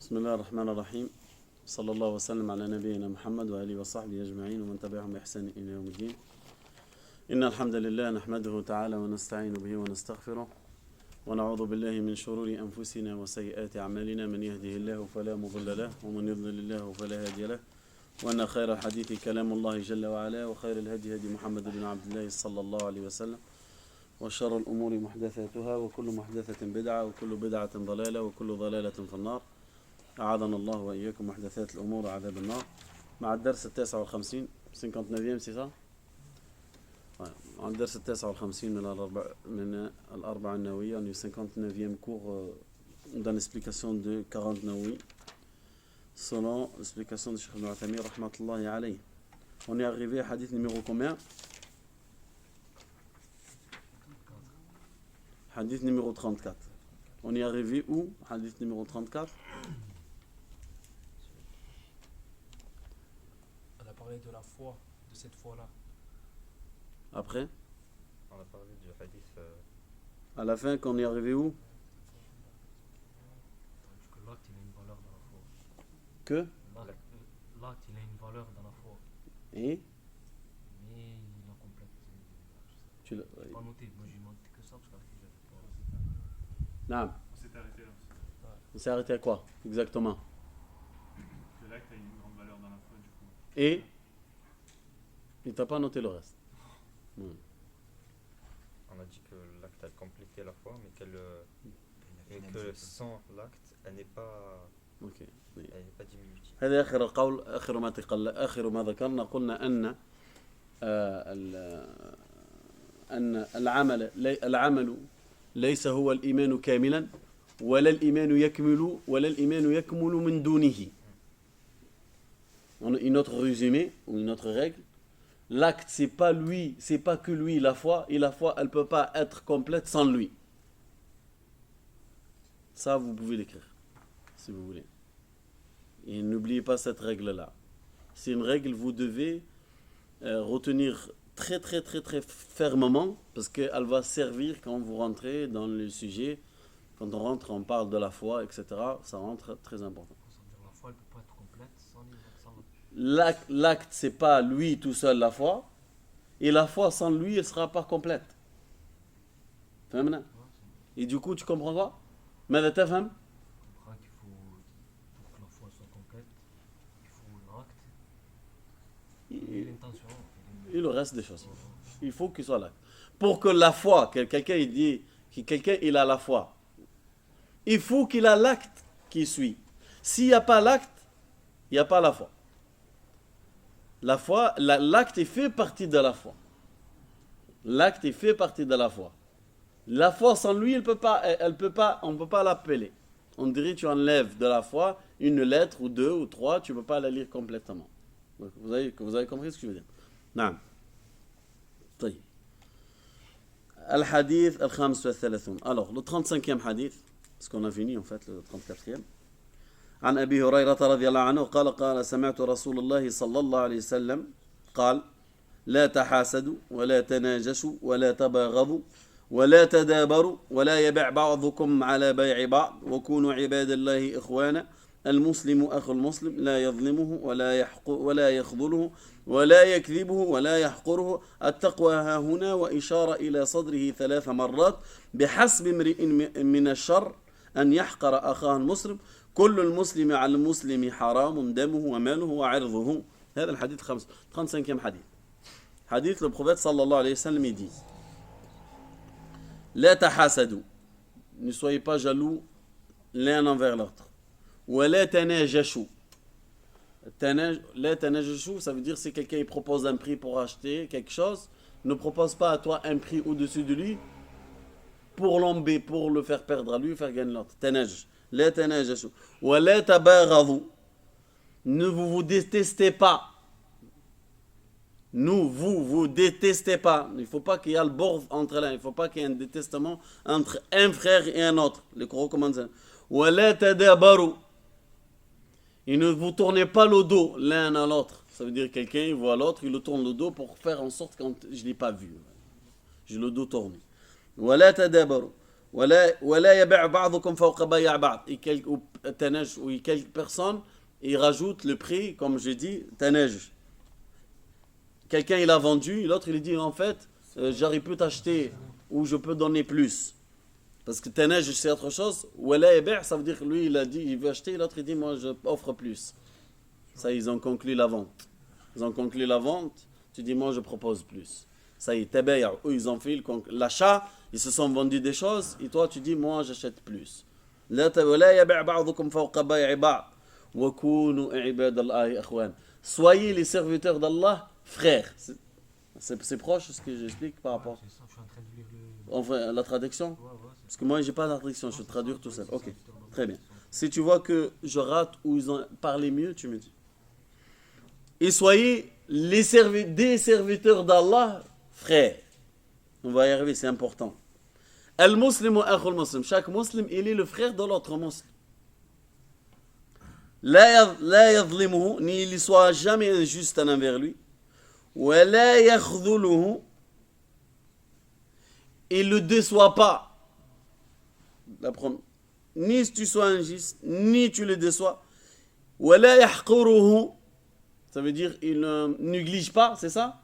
بسم الله الرحمن الرحيم. صلى الله وسلم على نبينا محمد وآله وصحبه أجمعين ومن تبعهم بإحسان إلى يوم الدين. إن الحمد لله نحمده تعالى ونستعين به ونستغفره ونعوذ بالله من شرور أنفسنا وسيئات أعمالنا. من يهده الله فلا مضل له ومن يضلل الله فلا هادي له. وأن خير الحديث كلام الله جل وعلا وخير الهدي هدي محمد بن عبد الله صلى الله عليه وسلم وشر الأمور محدثاتها وكل محدثة بدعة وكل بدعة ضلالة وكل ضلالة في النار. أعاذنا الله وإياكم محدثات الأمور وعذاب النار. مع الدرس 59 59 c'est ça. مع الدرس 59 من الأربعة النووية. On est 59e cours dans l'explication de 40 Nawawi selon l'explication de Cheikh Ibn Uthaymin rahmatullahi alayhi. On est arrivé à hadith numéro combien? Hadith numéro 34. On est arrivé où? Hadith numéro 34. On a parlé de la foi, de cette foi-là. Après, On a parlé du hadith. à la fin, qu'on est arrivé où? Que l'acte, il a une valeur dans la foi. Que? L'acte, il a une valeur dans la foi. Et Mais il la complète. tu l'as. Je n'ai pas noté, moi j'ai noté que ça parce qu'après j'avais pas. Non. On s'est arrêté là. On s'est arrêté à quoi? Exactement. Que l'acte a une grande valeur dans la foi, du coup. Et il t'a pas noté le reste. On a dit que l'acte a complété la foi, mais que sans l'acte, elle n'est pas, Ok. elle n'est pas diminutive. هذا آخر القول. آخر ما ذكرنا قلنا أن أن العمل ليس هو الإيمان كاملا ولا الإيمان يكمل من دونه. Une autre résumé ou une autre règle. L'acte, c'est pas que lui la foi, et la foi, elle peut pas être complète sans lui. Ça, vous pouvez l'écrire, si vous voulez. Et n'oubliez pas cette règle-là. C'est une règle que vous devez retenir très très très très fermement, parce qu'elle va servir quand vous rentrez dans le sujet. Quand on rentre, on parle de la foi, etc. Ça rentre très important. C'est-à-dire la foi, elle ne peut pas être complète sans l'acte. L'acte, c'est pas lui tout seul la foi, et la foi sans lui, elle sera pas complète. Fahmna? Et du coup, tu comprends quoi? ماذا تفهم? On comprend qu'il faut, pour que la foi soit complète, il faut l'acte et l'intention. Et le reste des choses. Il faut qu'il soit là. Pour que la foi, que quelqu'un il dit, que quelqu'un il a la foi, il faut qu'il a l'acte qui suit. S'il n'y a pas l'acte, il n'y a pas la foi. La foi, l'acte fait partie de la foi. L'acte fait partie de la foi. La foi sans lui, on ne peut pas l'appeler. On dirait que tu enlèves de la foi une lettre ou deux ou trois, tu ne peux pas la lire complètement. Donc, vous avez compris ce que je veux dire? نعم. طيب. الحديث الخامس والثلاثون. Alors, le 35e hadith, parce qu'on a fini en fait le 34e. عن أبي هريرة رضي الله عنه قال سمعت رسول الله صلى الله عليه وسلم قال لا تحاسدوا ولا تناجشوا ولا تباغضوا ولا تدابروا ولا يبع بعضكم على بيع بعض وكونوا عباد الله إخوانا المسلم أخو المسلم لا يظلمه ولا يخذله ولا يكذبه ولا يحقره التقوى ها هنا وإشارة إلى صدره 3 مرات بحسب امرئ من الشر أن يحقر أخاه المسلم كل المسلم على المسلم حرام دمه وماله وعرضه. هذا الحديث 35e حديث. حديث le prophète sallallahu alayhi wa sallam, il dit لا تحاسدوا, ne soyez pas jaloux l'un envers l'autre. ولا تناجشوا. لا تناجشوا, ça veut dire si quelqu'un il propose un prix pour acheter quelque chose, ne propose pas à toi un prix au-dessus de lui pour l'embêter, pour le faire perdre à lui, faire gagner l'autre. تناجش. لا تناجشوا ولا تباغضوا. Ne vous détestez pas. Vous détestez pas. Il ne faut pas qu'il y ait le bord entre l'un. Il ne faut pas qu'il y ait un détestement entre un frère et un autre. Le Coran recommande ça. ولا تدابروا. Et ne vous tournez pas le dos l'un à l'autre. Ça veut dire quelqu'un il voit l'autre, il le tourne le dos pour faire en sorte que je ne l'ai pas vu. J'ai le dos tourné. ولا تدابروا ولا يبيع بعضكم فوق بيع بعض. Et quelques personnes, ils rajoutent le prix, comme je dis, tanaj. Quelqu'un il a vendu, l'autre il dit en fait, j'aurais pu t'acheter ou je peux donner plus. Parce que tanaj c'est autre chose. ولا يبيع, ça veut dire que lui il a dit il veut acheter, l'autre il dit moi je offre plus. Ça ils ont conclu la vente. Ils ont conclu la vente, tu dis moi je propose plus. Ça y est, tabay'a, eux ils ont fait l'achat, ils se sont vendus des choses et toi tu dis moi j'achète plus. ولا يبيع بعضكم فوق بيع بعض وكونوا عباد الله اخوان. Soyez les serviteurs d'Allah, frères. C'est proche ce que j'explique par rapport. C'est ça, je suis en train de lire le. Enfin, la traduction. Ouais, c'est Parce que moi j'ai pas la traduction, je vais traduire tout seul. ça, Ok, c'est dans très le- bien. Si tu vois que je rate ou ils ont parlé mieux, tu me dis. Et soyez des serviteurs d'Allah, frères. On va y arriver, c'est important. Al-Muslim wa akhul Muslim. Chaque Muslim, il est le frère de l'autre Muslim. La yadhlimuhu, ni il soit jamais injuste envers lui. Wa la yakhdhuluhu, il ne le déçoit pas. La première. Ni tu sois injuste, ni tu le déçois. Wa la yahquruhu, ça veut dire il ne néglige pas, c'est ça?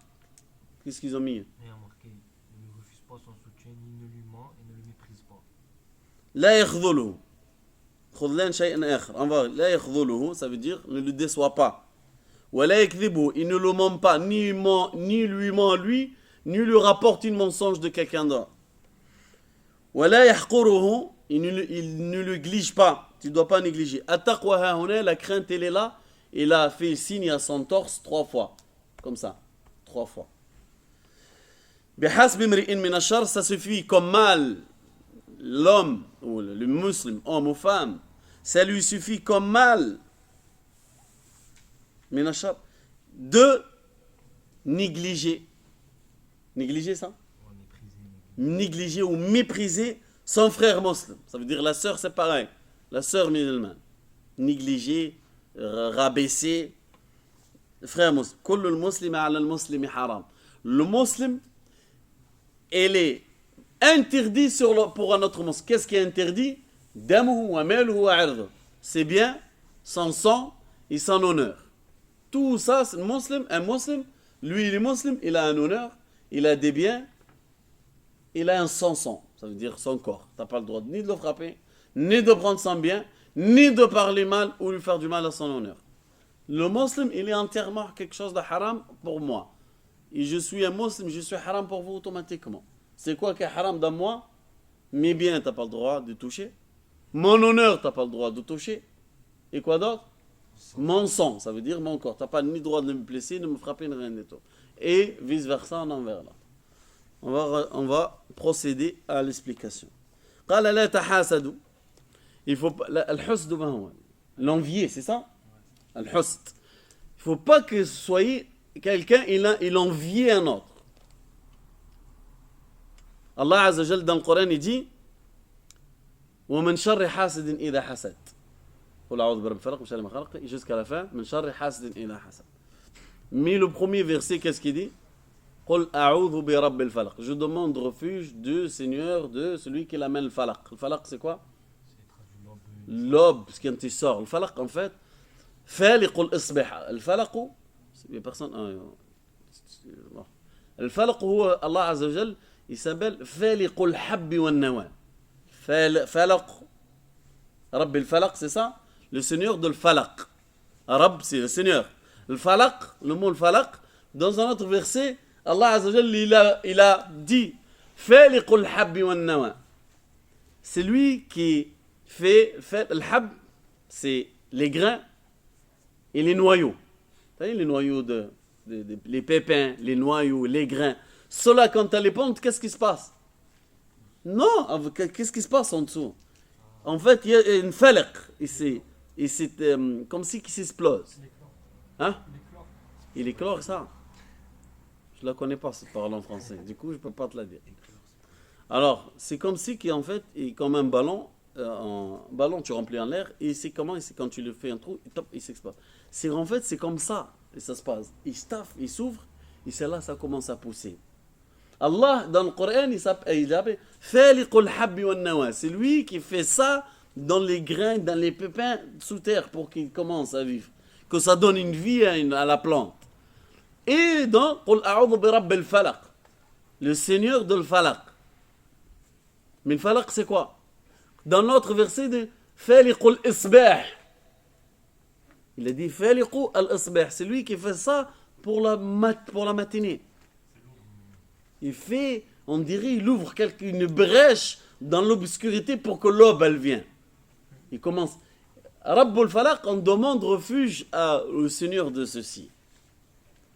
Qu'est-ce qu'ils ont mis? Et remarquez, il ne refuse pas son soutien, ni ne lui ment et ne le méprise pas. لا يخذله خذلان شيء آخر. لا يخذله, ça veut dire ne le déçoit pas. ولا يكذبه, il ne le ment pas, ni lui ment lui, ni lui rapporte une mensonge de quelqu'un d'autre. ولا يحقره, il ne le néglige pas, tu ne dois pas négliger. التقوى ها هنا, la crainte elle est là, il a fait signe à son torse 3 fois, comme ça, 3 fois. بحسب امرئ من الشر, ça suffit comme mal. L'homme, ou le musulman, homme ou femme, ça lui suffit comme mal de négliger. Négliger ça? On méprisé, Négliger ou mépriser son frère musulman. Ça veut dire la sœur, c'est pareil. La sœur musulmane. Négliger, rabaisser. Frère musulman. كل المسلم على المسلم حرام. Le musulman, elle est interdit pour un autre musulman. Qu'est-ce qui est interdit? Damuhu wa maluhu wa irduhu. C'est bien son sang et son honneur. Tout ça, c'est un musulman, lui il est musulman, il a un honneur, il a des biens, il a un sang, ça veut dire son corps. Tu n'as pas le droit ni de le frapper, ni de prendre son bien, ni de parler mal ou lui faire du mal à son honneur. Le musulman, il est entièrement quelque chose de haram pour moi. Et je suis un musulman, je suis haram pour vous automatiquement. C'est quoi qui est haram dans moi? Mes biens, tu n'as pas le droit de toucher. Mon honneur, tu n'as pas le droit de toucher. Et quoi d'autre? Mon sang, ça veut dire mon corps. Tu n'as pas ni le droit de me blesser, de me frapper, ni rien du tout. Et vice-versa, en envers là. On va procéder à l'explication. قال لا تحاسدوا. Il faut pas... الحسد ما هو؟ L'envier, c'est ça? الحسد. Il ne faut pas que soyez quelqu'un, il envie un autre. Allah Azza wa Jal dans le Coran il dit ومن شر حاسد إذا حسد. قل أعوذ برب الفلق من شر ما خلق jusqu'à la fin. من شر حاسد إذا حسد. Mais le premier verset qu'est-ce qu'il dit? قل أعوذ برب الفلق. Je demande refuge du Seigneur, de celui qui l'amène le falaq. Le falaq c'est quoi? C'est traduit L'aube, ce qui quand il sort. Le falaq en fait فالق الإصبح. الفلق les personnes الفلق هو الله عز وجل il s'appelle فالق الحب والنوى. فلق رب الفلق, c'est ça? Le Seigneur de l'falaq. Rab, c'est le Seigneur. Le falaq, le mot falaq, dans un autre verset, Allah Azza wa Jalla, il a dit فالق الحب والنوى. C'est lui qui fait le hab, c'est les grains et les noyaux. Vous savez, les noyaux les pépins, les noyaux, les grains. Cela, quand tu les pontes, qu'est-ce qui se passe? Non, qu'est-ce qui se passe en dessous? En fait, il y a une falaq, et c'est comme si qui s'explose. Hein? Il éclore ça. Je la connais pas cette parole en français, du coup je peux pas te la dire. Alors, c'est comme si qui en fait est comme un ballon, tu remplis en l'air, et c'est comment, c'est quand tu le fais un trou, il s'explose. C'est en fait c'est comme ça, et ça se passe. Il staffe, il s'ouvre, et c'est là ça commence à pousser. Allah, dans le Coran, il appelle Faliqul habbi wan nawa. C'est lui qui fait ça dans les grains, dans les pépins sous terre pour qu'ils commencent à vivre. Que ça donne une vie à la plante. Et dans Qul a'udhu bi rabbil falaq, le Seigneur de l'Falaq. Mais le Falaq, c'est quoi? Dans l'autre verset de Faliqul isbah. Il a dit Faliqu al-isbah. C'est lui qui fait ça pour la matinée. Il fait, on dirait, il ouvre une brèche dans l'obscurité pour que l'aube, elle vienne. Il commence. Rabbul Falaq, on demande refuge au Seigneur de ceci.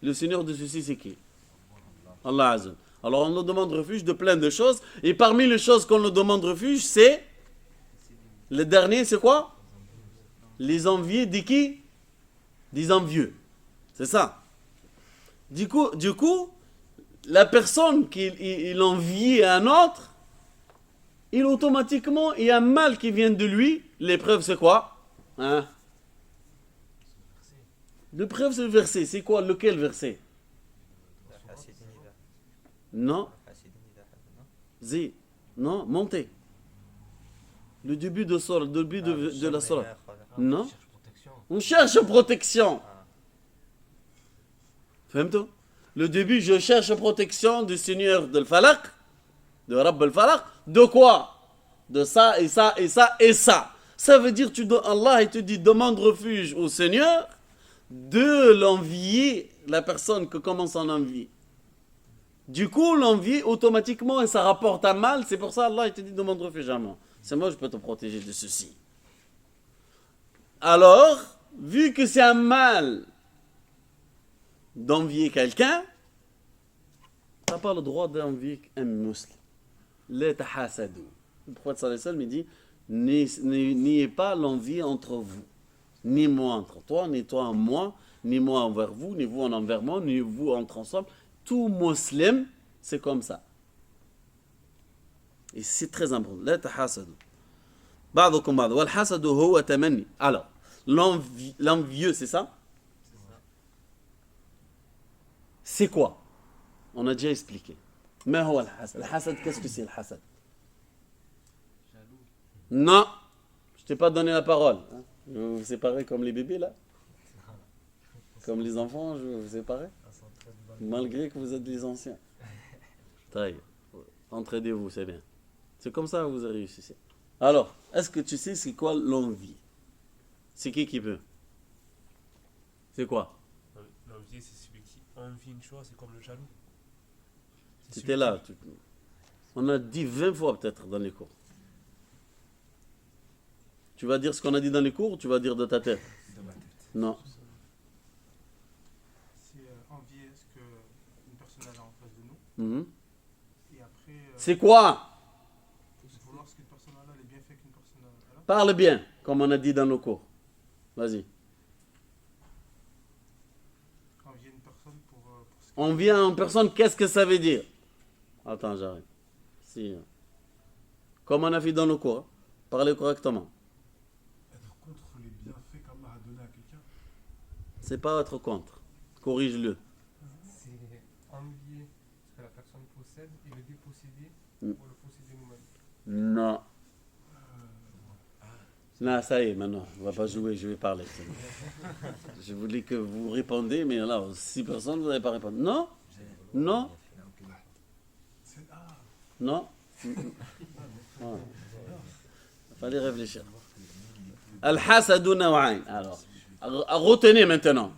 Le Seigneur de ceci, c'est qui? Allah Azza. Alors on nous demande refuge de plein de choses. Et parmi les choses qu'on nous demande refuge, c'est... Le dernier, c'est quoi? Les enviés de qui? Des envieux. C'est ça. Du coup, la personne qui envie un autre, il automatiquement, il y a un mal qui vient de lui. L'épreuve, c'est quoi? Hein? L'épreuve, c'est le verset. C'est quoi? Lequel verset? Non. Zi. Non, montez. Le début de la sourate. Non. On cherche protection. Fahmtou? Le début, je cherche protection du Seigneur de l'Falaq, de Rabb al-Falaq. De quoi? De ça et ça et ça et ça. Ça veut dire Allah il te dit demande refuge au Seigneur de l'envier, la personne que commence en envie. Du coup, l'envie, automatiquement, ça rapporte un mal. C'est pour ça Allah il te dit demande refuge à moi. C'est moi, je peux te protéger de ceci. Alors, vu que c'est un mal d'envier quelqu'un, tu n'as pas le droit d'envier un musulman. La tahasadu. Le prophète sallallahu alayhi wa sallam dit n'ayez pas l'envie entre vous. Ni moi entre toi, ni toi en moi, ni moi envers vous, ni vous envers moi, ni vous entre ensemble. Tout musulman, c'est comme ça. Et c'est très important. La tahasadu. Ba'dukum ba'd. Wal hasadu huwa tamanni. Alors, l'envieux, c'est ça? C'est quoi? On a déjà expliqué. Mais huwa al-hasad. Al-hasad, qu'est-ce que c'est le hasad? Non, je t'ai pas donné la parole. Hein? Je vais vous séparer comme les bébés là. Comme les enfants, je vais vous séparer. Malgré que vous êtes les anciens. Taille. Entraidez-vous, c'est bien. C'est comme ça que vous réussissez. Alors, est-ce que tu sais c'est quoi l'envie? C'est qui peut? C'est quoi? L'envie, c'est celui qui envie une chose, c'est comme le jaloux. Tu étais là. On a dit 20 fois peut-être dans les cours. Tu vas dire ce qu'on a dit dans les cours ou tu vas dire de ta tête? De ma tête. Non. C'est envier ce qu'une personne a en face de nous. Mhm. Et après, C'est quoi? vouloir ce qu'une personne a, les bienfaits qu'une personne a. Parle bien, comme on a dit dans nos cours. Vas-y. Envier une personne pour ce On vient en personne, qu'est-ce que ça veut dire? Attends, j'arrête. Si. Comme on a fait dans nos cours, parlez correctement. Être contre les bienfaits qu'Allah a donné à quelqu'un. C'est pas être contre. Corrige-le. C'est envier ce que la personne possède et le déposséder Mm. pour le posséder nous-mêmes. Non. Non, ça y est, maintenant, on va pas jouer, je vais parler. Je voulais que vous répondiez, mais là, 6 personnes, vous n'allez pas répondre. Non? Non? Non? Il fallait réfléchir. Al-hasadu naw'ain. Alors, retenez maintenant.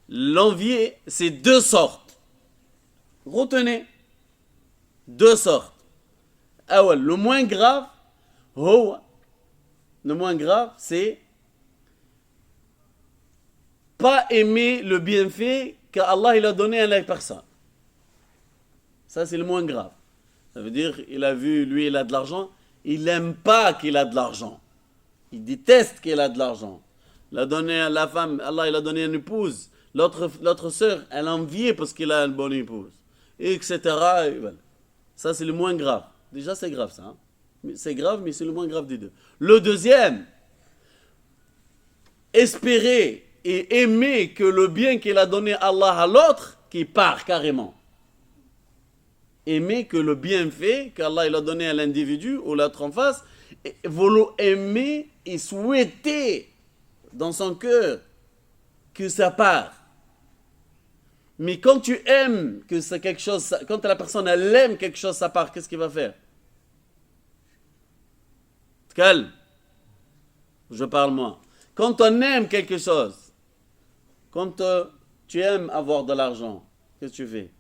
L'envie, c'est 2 sortes. Retenez. 2 sortes. Awal, le moins grave, c'est pas aimer le bienfait qu'Allah il a donné à la personne. Ça, c'est le moins grave. Ça veut dire, il a vu, lui, il a de l'argent, il n'aime pas qu'il a de l'argent. Il déteste qu'il a de l'argent. Il a donné à la femme, Allah, il a donné une épouse. L'autre sœur, elle enviait parce qu'il a une bonne épouse. Etc. Et voilà. Ça, c'est le moins grave. Déjà, c'est grave, ça. Hein? C'est grave, mais c'est le moins grave des deux. Le deuxième, espérer et aimer que le bien qu'il a donné Allah à l'autre, qui part carrément. aimer que le bienfait qu'Allah il a donné à l'individu ou l'autre en face, et vous l'aimez et souhaitez dans son cœur que ça part. Mais quand tu aimes que c'est quelque chose, quand la personne elle aime quelque chose, ça part, qu'est-ce qu'il va faire? Calme. Je parle moi. Quand on aime quelque chose, quand tu aimes avoir de l'argent, qu'est-ce que tu fais?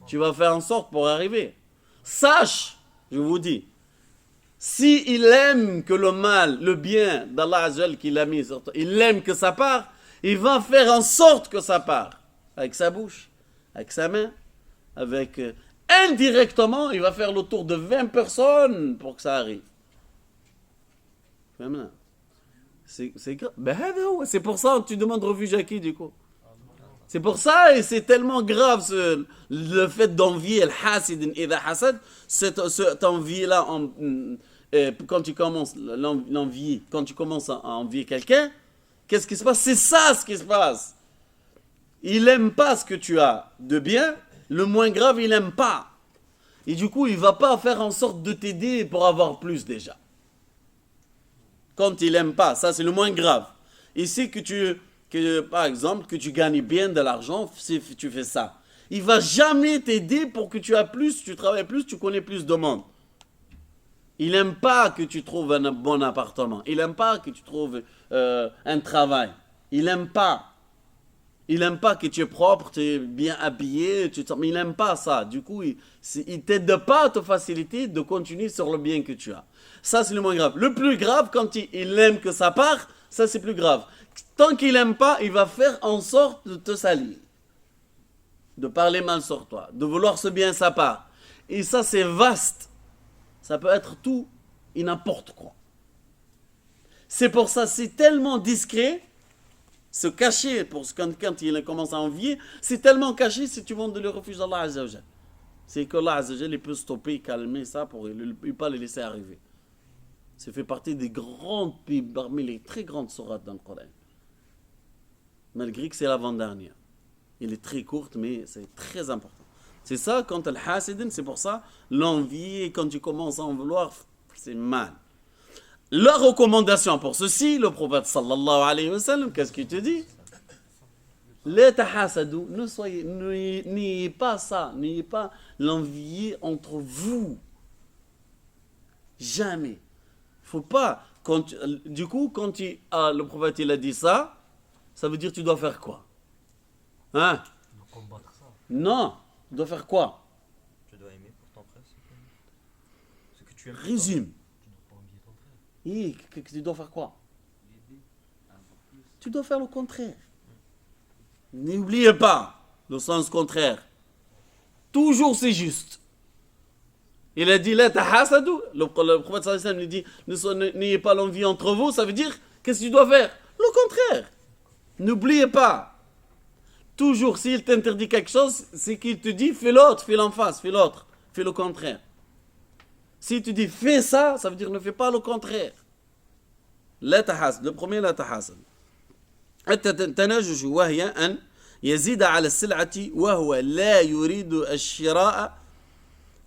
Tu vas faire en sorte pour arriver. Sache, je vous dis, si il aime que le mal, le bien d'Allah Azzawajal qu'il a mis sur toi, il aime que ça part, il va faire en sorte que ça part. Avec sa bouche, avec sa main, avec... indirectement, il va faire le tour de 20 personnes pour que ça arrive. C'est grave. C'est pour ça que tu demandes refuge à qui du coup? C'est pour ça et c'est tellement grave le fait d'envier le hasid idha hasad, cette envie-là quand tu commences l'envier, quand tu commences à envier quelqu'un, qu'est-ce qui se passe? C'est ça ce qui se passe. Il n'aime pas ce que tu as de bien, le moins grave, il n'aime pas. Et du coup, il ne va pas faire en sorte de t'aider pour avoir plus déjà. Quand il n'aime pas, ça c'est le moins grave. Ici, par exemple, que tu gagnes bien de l'argent, si tu fais ça. Il ne va jamais t'aider pour que tu aies plus, tu travailles plus, tu connais plus de monde. Il n'aime pas que tu trouves un bon appartement. Il n'aime pas que tu trouves un travail. Il n'aime pas. Il n'aime pas que tu es propre, tu es bien habillé, mais il n'aime pas ça. Du coup, il ne t'aide pas à te faciliter de continuer sur le bien que tu as. Ça, c'est le moins grave. Le plus grave, quand il aime que ça part, ça, c'est plus grave. Tant qu'il n'aime pas, il va faire en sorte de te salir. De parler mal sur toi. De vouloir ce bien, ça part. Et ça, c'est vaste. Ça peut être tout et n'importe quoi. C'est pour ça, c'est tellement discret. Se cacher, quand il commence à envier, c'est tellement caché si tu demandes le refuge d'Allah Azzawajal. C'est qu'Allah Azzawajal, il peut stopper, calmer ça pour ne pas le laisser arriver. Ça fait partie des grandes, parmi les très grandes sourates dans le Coran. Malgré que c'est l'avant-dernière. Elle est très courte, mais c'est très important. C'est ça, quand le hasidin, c'est pour ça, l'envie, quand tu commences à en vouloir, c'est mal. La recommandation pour ceci, le prophète sallallahu alayhi wa sallam, qu'est-ce qu'il te dit? La tahasadou, n'ayez pas ça, n'ayez pas l'envie entre vous. Jamais. Faut pas. Du coup, quand le prophète il a dit ça, ça veut dire que tu dois faire quoi? Hein? Combattre ça. Non, tu dois faire quoi? Tu dois aimer pour ton frère ce que tu aimes. Résume. Tu dois pas envier ton frère. Et tu dois faire quoi? Tu dois faire le contraire. N'oubliez pas le sens contraire. Toujours c'est juste. Il a dit la tahasadou. Le prophète sallallahu alayhi wa sallam lui dit n'ayez pas l'envie entre vous. Ça veut dire qu'est-ce que tu dois faire? Le contraire. N'oubliez pas. Toujours s'il t'interdit quelque chose, c'est qu'il te dit fais l'autre, fais l'en face, fais l'autre, fais le contraire. Si tu dis fais ça, ça veut dire ne fais pas le contraire. La tahasad. Le premier la tahasad. التناجش وهي أن يزيد على السلعة وهو لا يريد الشراء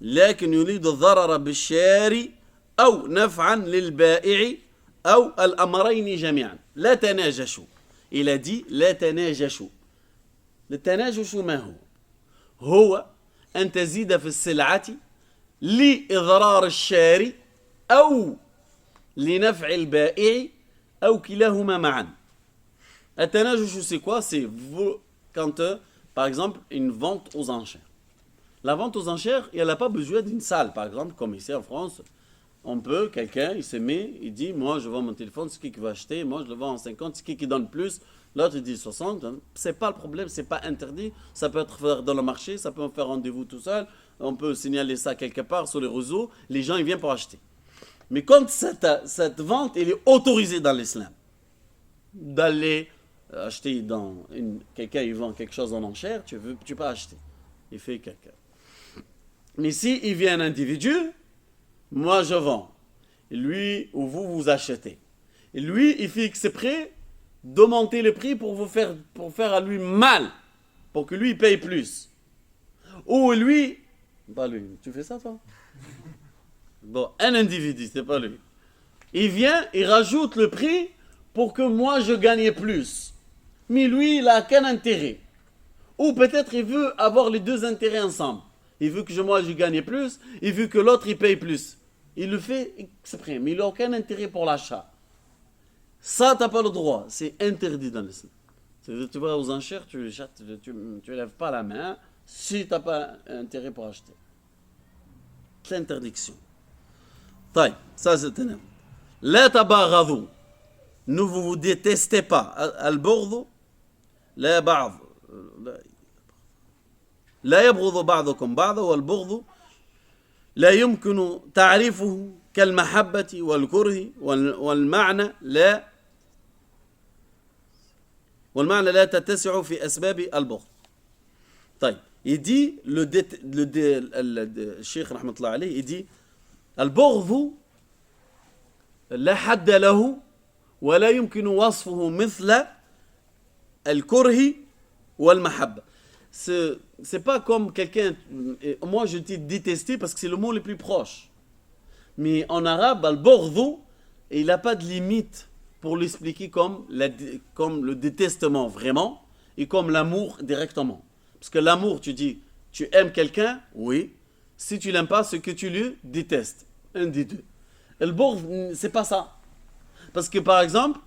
لكن يريد الضرر بالشاري أو نفعا للبائع أو الأمرين جميعا. لا تناجشوا. Il a dit لا تناجشوا. التناجش ما هو؟ هو أن تزيد في السلعة لإضرار الشاري أو لنفع البائع أو كلاهما معا. التناجش c'est quoi? C'est quand par exemple une vente aux enchères. La vente aux enchères, elle n'a pas besoin d'une salle. Par exemple, comme ici en France, quelqu'un, il se met, il dit, moi je vends mon téléphone, c'est qui va acheter, moi je le vends en 50, c'est qui donne plus, l'autre il dit 60. C'est pas le problème, c'est pas interdit. Ça peut être fait dans le marché, ça peut faire rendez-vous tout seul, on peut signaler ça quelque part sur les réseaux, les gens ils viennent pour acheter. Mais quand cette vente, elle est autorisée dans l'islam, d'aller acheter quelqu'un il vend quelque chose en enchère, tu peux acheter. Il fait quelqu'un. Mais si il vient un individu, moi je vends, et lui ou vous achetez. Et lui il fixe prêt d'augmenter le prix pour faire à lui mal, pour que lui paye plus. Ou lui Pas lui. Tu fais ça, toi? Bon, un individu, c'est pas lui. Il vient, il rajoute le prix pour que moi je gagne plus. Mais lui, il n'a qu'un intérêt. Ou peut-être il veut avoir les deux intérêts ensemble. Il veut que moi je gagne plus, il veut que l'autre il paye plus. Il le fait exprès, mais il n'a aucun intérêt pour l'achat. Ça, tu n'as pas le droit. C'est interdit dans l'islam. Tu vas aux enchères, tu lèves pas la main si tu n'as pas intérêt pour acheter. C'est l'interdiction. طيب, ça c'est un. لا تباغضوا. Ne vous détestez pas. البغض لا بعض. لا يبغض بعضكم بعضا والبغض لا يمكن تعريفه كالمحبة والكره والمعنى لا تتسع في أسباب البغض. طيب, il dit le Cheikh رحمة الله عليه, il dit البغض لا حد له ولا يمكن وصفه مثل الكره والمحبة. C'est pas comme quelqu'un, moi je dis détester parce que c'est le mot le plus proche. Mais en arabe, al-bughdhu, il n'a pas de limite pour l'expliquer comme le détestement vraiment et comme l'amour directement. Parce que l'amour, tu dis, tu aimes quelqu'un, oui. Si tu l'aimes pas, c'est que tu le détestes. Un des deux. Al-bughdh, c'est pas ça. Parce que par exemple,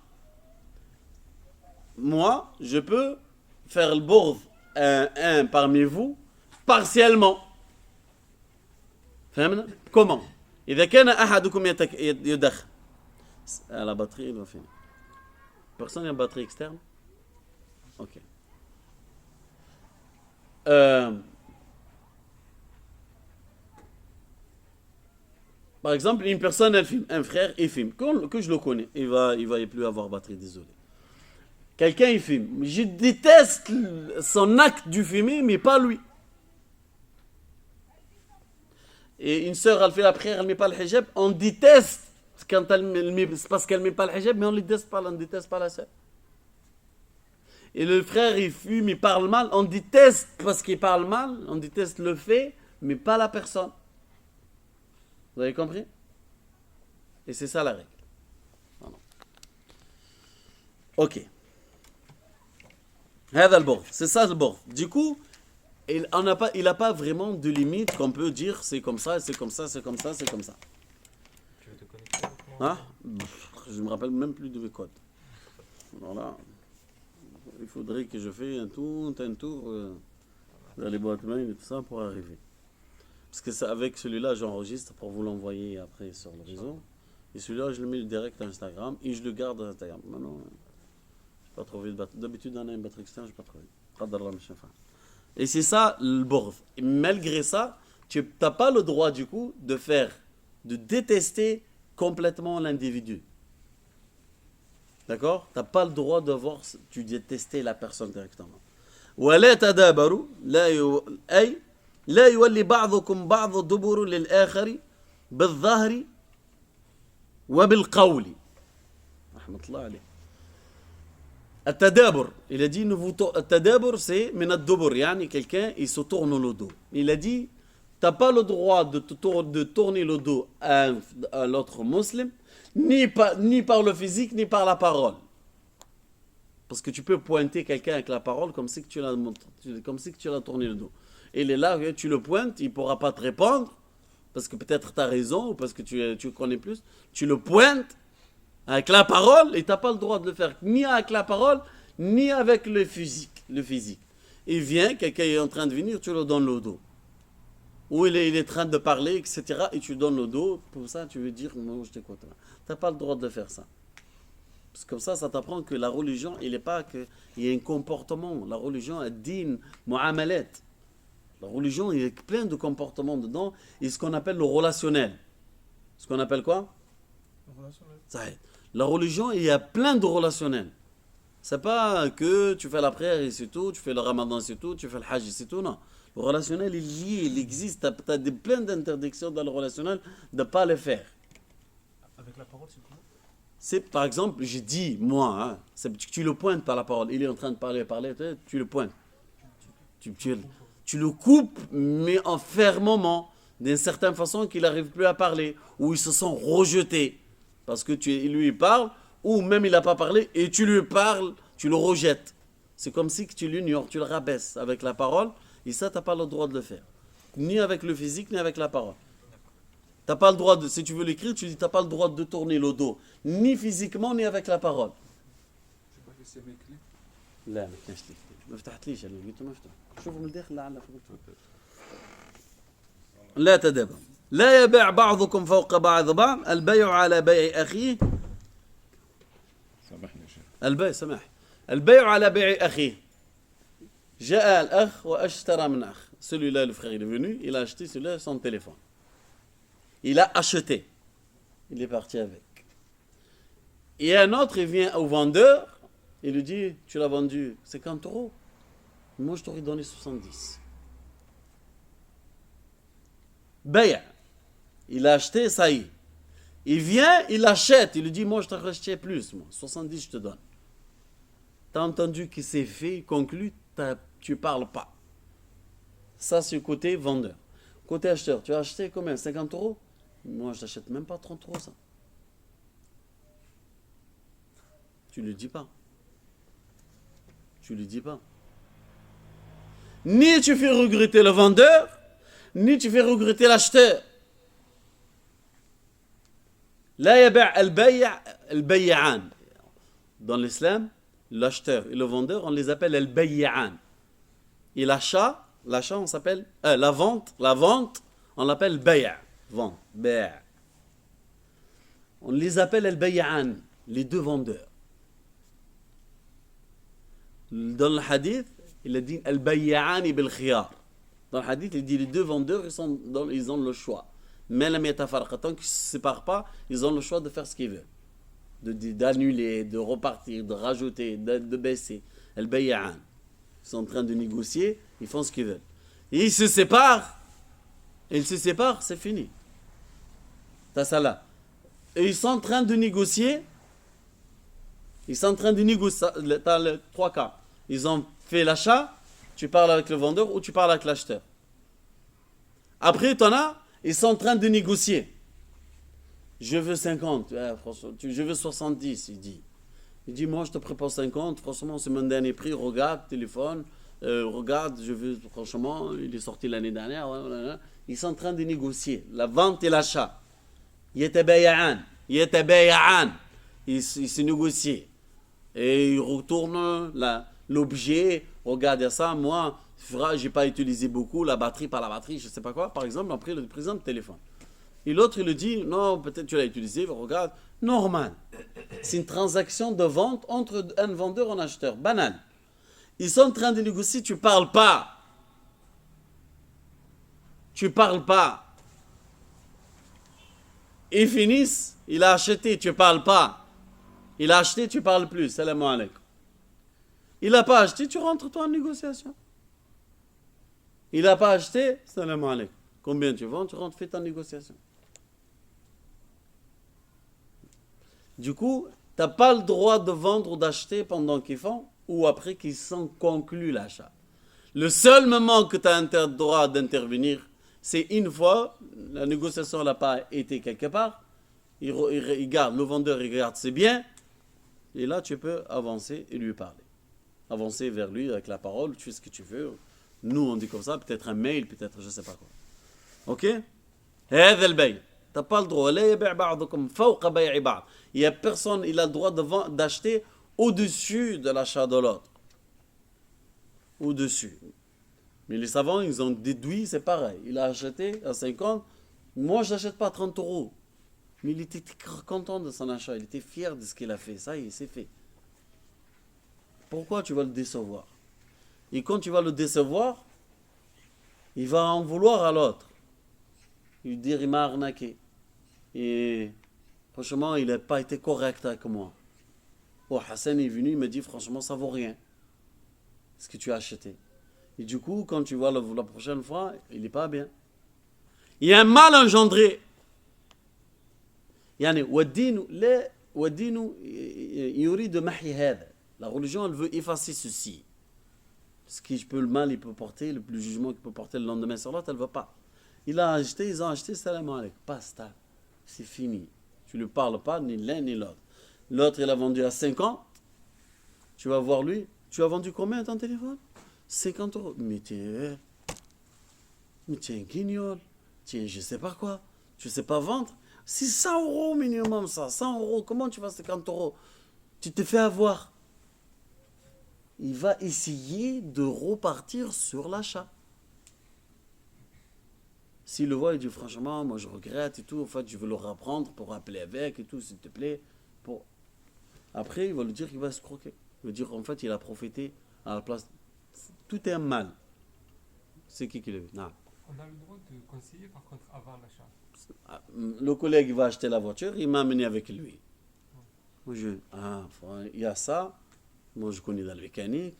moi, je peux faire le bughdh un parmi vous partiellement. فهمنا؟ Comment? إذا كان أحدكم يدخن. La batterie, il va finir. Personne n'a une batterie externe? Ok. Par exemple, une personne, elle filme. Un frère, il filme. Que je le connais. Il va plus avoir batterie, désolé. Quelqu'un, il filme. Je déteste son acte du filmer, mais pas lui. Et une sœur, elle fait la prière, elle ne met pas le hijab. On déteste quand elle met, c'est parce qu'elle ne met pas le hijab, mais on ne déteste pas la sœur. Et le frère, il fume, il parle mal. On déteste parce qu'il parle mal. On déteste le fait, mais pas la personne. Vous avez compris? Et c'est ça la règle. Voilà. Ok. هذا البغض. C'est ça le bughdh. Du coup, il n'a pas vraiment de limite qu'on peut dire c'est comme ça, c'est comme ça, c'est comme ça, c'est comme ça. Tu veux te connecter avec moi? Je ne me rappelle même plus de mes codes. Voilà. Il faudrait que je fasse un tour dans les boîtes mail et tout ça pour arriver. Parce que avec celui-là, j'enregistre pour vous l'envoyer après sur le réseau. Et celui-là, je le mets direct à Instagram et je le garde à Instagram. Maintenant, je n'ai pas trouvé de batterie. D'habitude, on a une batterie externe, je n'ai pas trouvé. Et c'est ça le bughdh. Et malgré ça, tu n'as pas le droit du coup de détester complètement l'individu. D'accord? Tu n'as pas le droit de voir, tu détester la personne directement. ولا تدابروا أي لا يولي بعضكم بعض دبر للآخر بالظهر وبالقول. رحمة الله عليه. التدابر, il a dit, التدابر c'est من الدبر, يعني quelqu'un il se tourne le dos. Il a dit, tu n'as pas le droit de tourner le dos à l'autre musulman, ni par le physique, ni par la parole. Parce que tu peux pointer quelqu'un avec la parole comme si que tu l'as tourné le dos. Il est là, tu le pointes, il ne pourra pas te répondre, parce que peut-être tu as raison, ou parce que tu connais plus. Tu le pointes avec la parole, et tu n'as pas le droit de le faire ni avec la parole, ni avec le physique. Il vient, quelqu'un est en train de venir, tu lui donnes le dos. Ou il est en train de parler, etc., et tu donnes le dos, pour ça tu veux dire, non, je t'écoute. Tu n'as pas le droit de faire ça. Parce que comme ça t'apprend que la religion, il n'est pas qu'il y a un comportement. La religion, elle dit mu'amalat. La religion, il y a plein de comportements dedans, et ce qu'on appelle le relationnel. Ce qu'on appelle quoi? Le relationnel. Ça est. La religion, il y a plein de relationnels. C'est pas que tu fais la prière et c'est tout, tu fais le ramadan et c'est tout, tu fais le hajj et c'est tout, non. Le relationnel est lié, il existe. Tu as plein d'interdictions dans le relationnel de ne pas le faire. Avec la parole, c'est comment? C'est par exemple, j'ai dit, moi, tu le pointes par la parole. Il est en train de parler, tu le pointes. Tu le coupes, mais en fermement, d'une certaine façon qu'il n'arrive plus à parler, ou il se sent rejeté, parce que il lui parle, ou même il n'a pas parlé, et tu lui parles, tu le rejettes. C'est comme si tu l'ignores, tu le rabaisses avec la parole, et ça, tu n'as pas le droit de le faire. Ni avec le physique, ni avec la parole. T'as pas le droit de, si tu veux l'écrire, tu dis t'as pas le droit de tourner le dos, ni physiquement, ni avec la parole. Je sais pas si c'est mes clés. لا ما كانش لي ما فتحتليش انا لقيته مفتوح شوفوا من الداخل لعل لا تدابر لا يبيع بعضكم فوق بعض البيع على بيع اخيه سامحني يا شيخ. البيع سماح البيع على بيع اخيه جاء الاخ واشترى من اخ celui-là le frère il est venu il a acheté celui-là son téléphone il a acheté il est parti avec et un autre il vient au vendeur il lui dit tu l'as vendu 50 €, moi je t'aurais donné 70. Baya, il a acheté, ça y est. Il vient, il achète, il lui dit moi je t'aurais acheté plus, moi 70 je te donne. T'as entendu qu'il s'est fait, conclu, tu parles pas. Ça c'est le côté vendeur. Côté acheteur, tu as acheté combien, 50 €? Moi je t'achète même pas 30 € ça. Tu lui dis pas. Tu lui dis pas. Ni tu fais regretter le vendeur, ni tu fais regretter l'acheteur. لا يبيع البيع البيعان. Dans l'islam, l'acheteur et le vendeur, on les appelle البيعان. Et l'achat, on s'appelle la vente, on l'appelle بيع, vente, بيع. On les appelle البيعان, les deux vendeurs. Dans le hadith, il a dit al-bayya'ani bil khiyar. Dans le hadith, il dit les deux vendeurs, ils ont le choix. Mais la métaphore, tant qu'ils ne se séparent pas, ils ont le choix de faire ce qu'ils veulent. D'annuler, de repartir, de rajouter, de baisser. Al-bayya'an. Ils sont en train de négocier, ils font ce qu'ils veulent. Et ils se séparent, c'est fini. T'as ça là. Et ils sont en train de négocier. T'as les trois cas. Ils ont fait l'achat, tu parles avec le vendeur ou tu parles avec l'acheteur. Après, ils sont en train de négocier. Je veux 50, je veux 70, il dit. Il dit, moi je te propose 50, franchement c'est mon dernier prix, regarde, téléphone, regarde, je veux, franchement, il est sorti l'année dernière. Ils sont en train de négocier, la vente et l'achat. Yatabaya'an. Ils se négocient. Et ils retournent l'objet, regarde ça, moi, j'ai pas utilisé beaucoup, la batterie, je sais pas quoi. Par exemple, on a pris le présent de téléphone. Et l'autre, il lui dit, non, peut-être tu l'as utilisé, regarde, normal. C'est une transaction de vente entre un vendeur et un acheteur, banal. Ils sont en train de négocier, tu parles pas. Ils finissent, il a acheté, tu parles pas. Il a acheté, tu parles plus. Salam alaikum. Il n'a pas acheté, tu rentres toi en négociation. Il n'a pas acheté, salam alaikum. Combien tu vends, tu rentres, fais ta négociation. Du coup, tu n'as pas le droit de vendre ou d'acheter pendant qu'ils font ou après qu'ils sont conclus l'achat. Le seul moment que tu as le droit d'intervenir, c'est une fois, la négociation n'a pas été quelque part, il garde, le vendeur il regarde ses biens, et là tu peux avancer et lui parler. Avancer vers lui avec la parole, tu fais ce que tu veux. Nous on dit comme ça, peut-être un mail, peut-être je ne sais pas quoi. Ok? هذا البيع. Tu n'as pas le droit. لا يبيع بعضكم فوق بيع بعض. Il n'y a personne, il a le droit d'acheter au-dessus de l'achat de l'autre. Au-dessus. Mais les savants, ils ont déduit, c'est pareil. Il a acheté à 50. Moi, je n'achète pas à 30 €. Mais il était content de son achat. Il était fier de ce qu'il a fait. Ça y est, c'est fait. Pourquoi tu vas le décevoir? Et quand tu vas le décevoir, il va en vouloir à l'autre. Il va dire, il m'a arnaqué. Et franchement, il n'a pas été correct avec moi. Oh, Hassan est venu, il me dit, franchement, ça vaut rien. Ce que tu as acheté. Et du coup, quand tu vois la prochaine fois, il n'est pas bien. Il y a un mal engendré. يعني والدين يريد محي هذا. La religion, elle veut effacer ceci. Ce qui peut le mal, il peut porter, le jugement qu'il peut porter le lendemain sur l'autre, elle ne va pas. Il a acheté, ils ont acheté, salam alaikum. Basta. C'est fini. Tu ne lui parles pas, ni l'un ni l'autre. L'autre, il a vendu à 50. Tu vas voir lui. Tu as vendu combien ton téléphone? 50 euros. Mais tu es un guignol. Tu es je ne sais pas quoi. Tu ne sais pas vendre. C'est 100 euros minimum, ça. 100 euros. Comment tu vas 50 euros? Tu te fais avoir. Il va essayer de repartir sur l'achat. S'il le voit, il dit franchement, moi je regrette et tout. En fait, je veux le reprendre pour rappeler avec et tout, s'il te plaît. Après, il va lui dire qu'il va se croquer. Il va dire en fait, il a profité à la place. Tout est un mal. C'est qui l'a vu? Non. On a le droit de conseiller par contre avant l'achat. Le collègue il va acheter la voiture, il m'a amené avec lui. Moi, il y a ça. Moi, je connais la mécanique.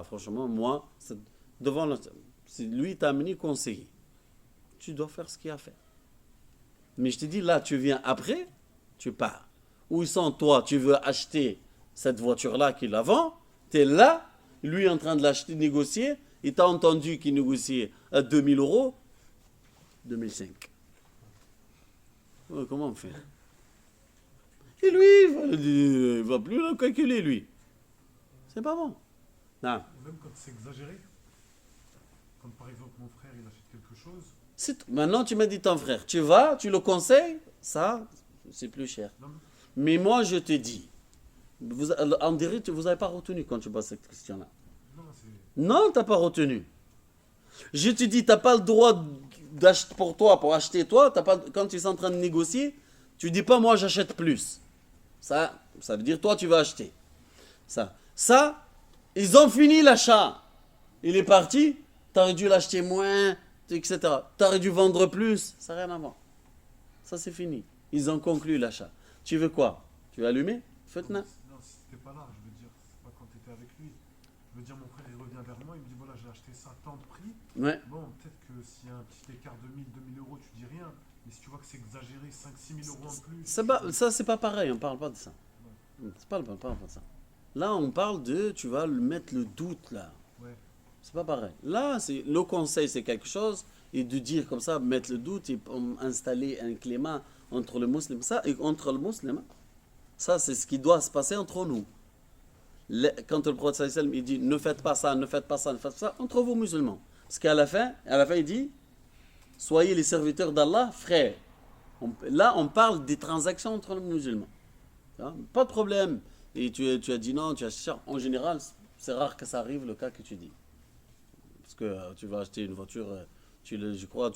Franchement, moi, c'est lui t'a amené conseiller. Tu dois faire ce qu'il a fait. Mais je te dis, là, tu viens après, tu pars. Où ils sont, toi, tu veux acheter cette voiture-là qu'il la vend, tu es là, lui est en train de l'acheter, négocier, il t'a entendu qu'il négociait à 2000 euros, 2005. Comment on fait? Et lui, il va plus le calculer, lui. C'est pas bon. Non. Même quand c'est exagéré. Comme par exemple mon frère, il achète quelque chose. Maintenant, tu m'as dit ton frère. Tu vas, tu le conseilles, ça, c'est plus cher. Non, Mais moi, je te dis, en direct, vous n'avez pas retenu quand tu passes cette question-là. Non, tu n'as pas retenu. Je te dis, tu n'as pas le droit d'acheter pour toi, pour acheter toi. Quand tu es en train de négocier, tu ne dis pas, moi, j'achète plus. Ça veut dire, toi, tu vas acheter. Ça, ils ont fini l'achat. Il est parti, tu aurais dû l'acheter moins, etc. Tu aurais dû vendre plus, ça n'a rien à voir. Ça, c'est fini. Ils ont conclu l'achat. Tu veux quoi? Tu veux allumer? Faites-le. Non, si t'étais pas là, je veux dire, c'est pas quand tu étais avec lui. Je veux dire, mon frère, il revient vers moi, il me dit, voilà, j'ai acheté ça à tant de prix. Ouais. Bon, peut-être que s'il y a un petit écart de 1000, 2000 euros, tu dis rien. Mais si tu vois que c'est exagéré, 5 000, 6 000 euros en plus. Ça, c'est pas pareil, on parle pas de ça. C'est pas, on parle pas de ça. Là, on parle de, tu vas mettre le doute, là. Ouais. C'est pas pareil. Là, le conseil, c'est quelque chose, et de dire comme ça, mettre le doute, et installer un climat entre le musulman, ça, et entre le musulman, ça, c'est ce qui doit se passer entre nous. Quand le prophète sallam, il dit, ne faites pas ça, ne faites pas ça, ne faites pas ça, entre vous musulmans. Parce qu'à la fin, il dit, soyez les serviteurs d'Allah, frères. Là, on parle des transactions entre les musulmans. Pas de problème. Et tu as dit non, tu as cher. En général, c'est rare que ça arrive le cas que tu dis. Parce que tu vas acheter une voiture, je crois,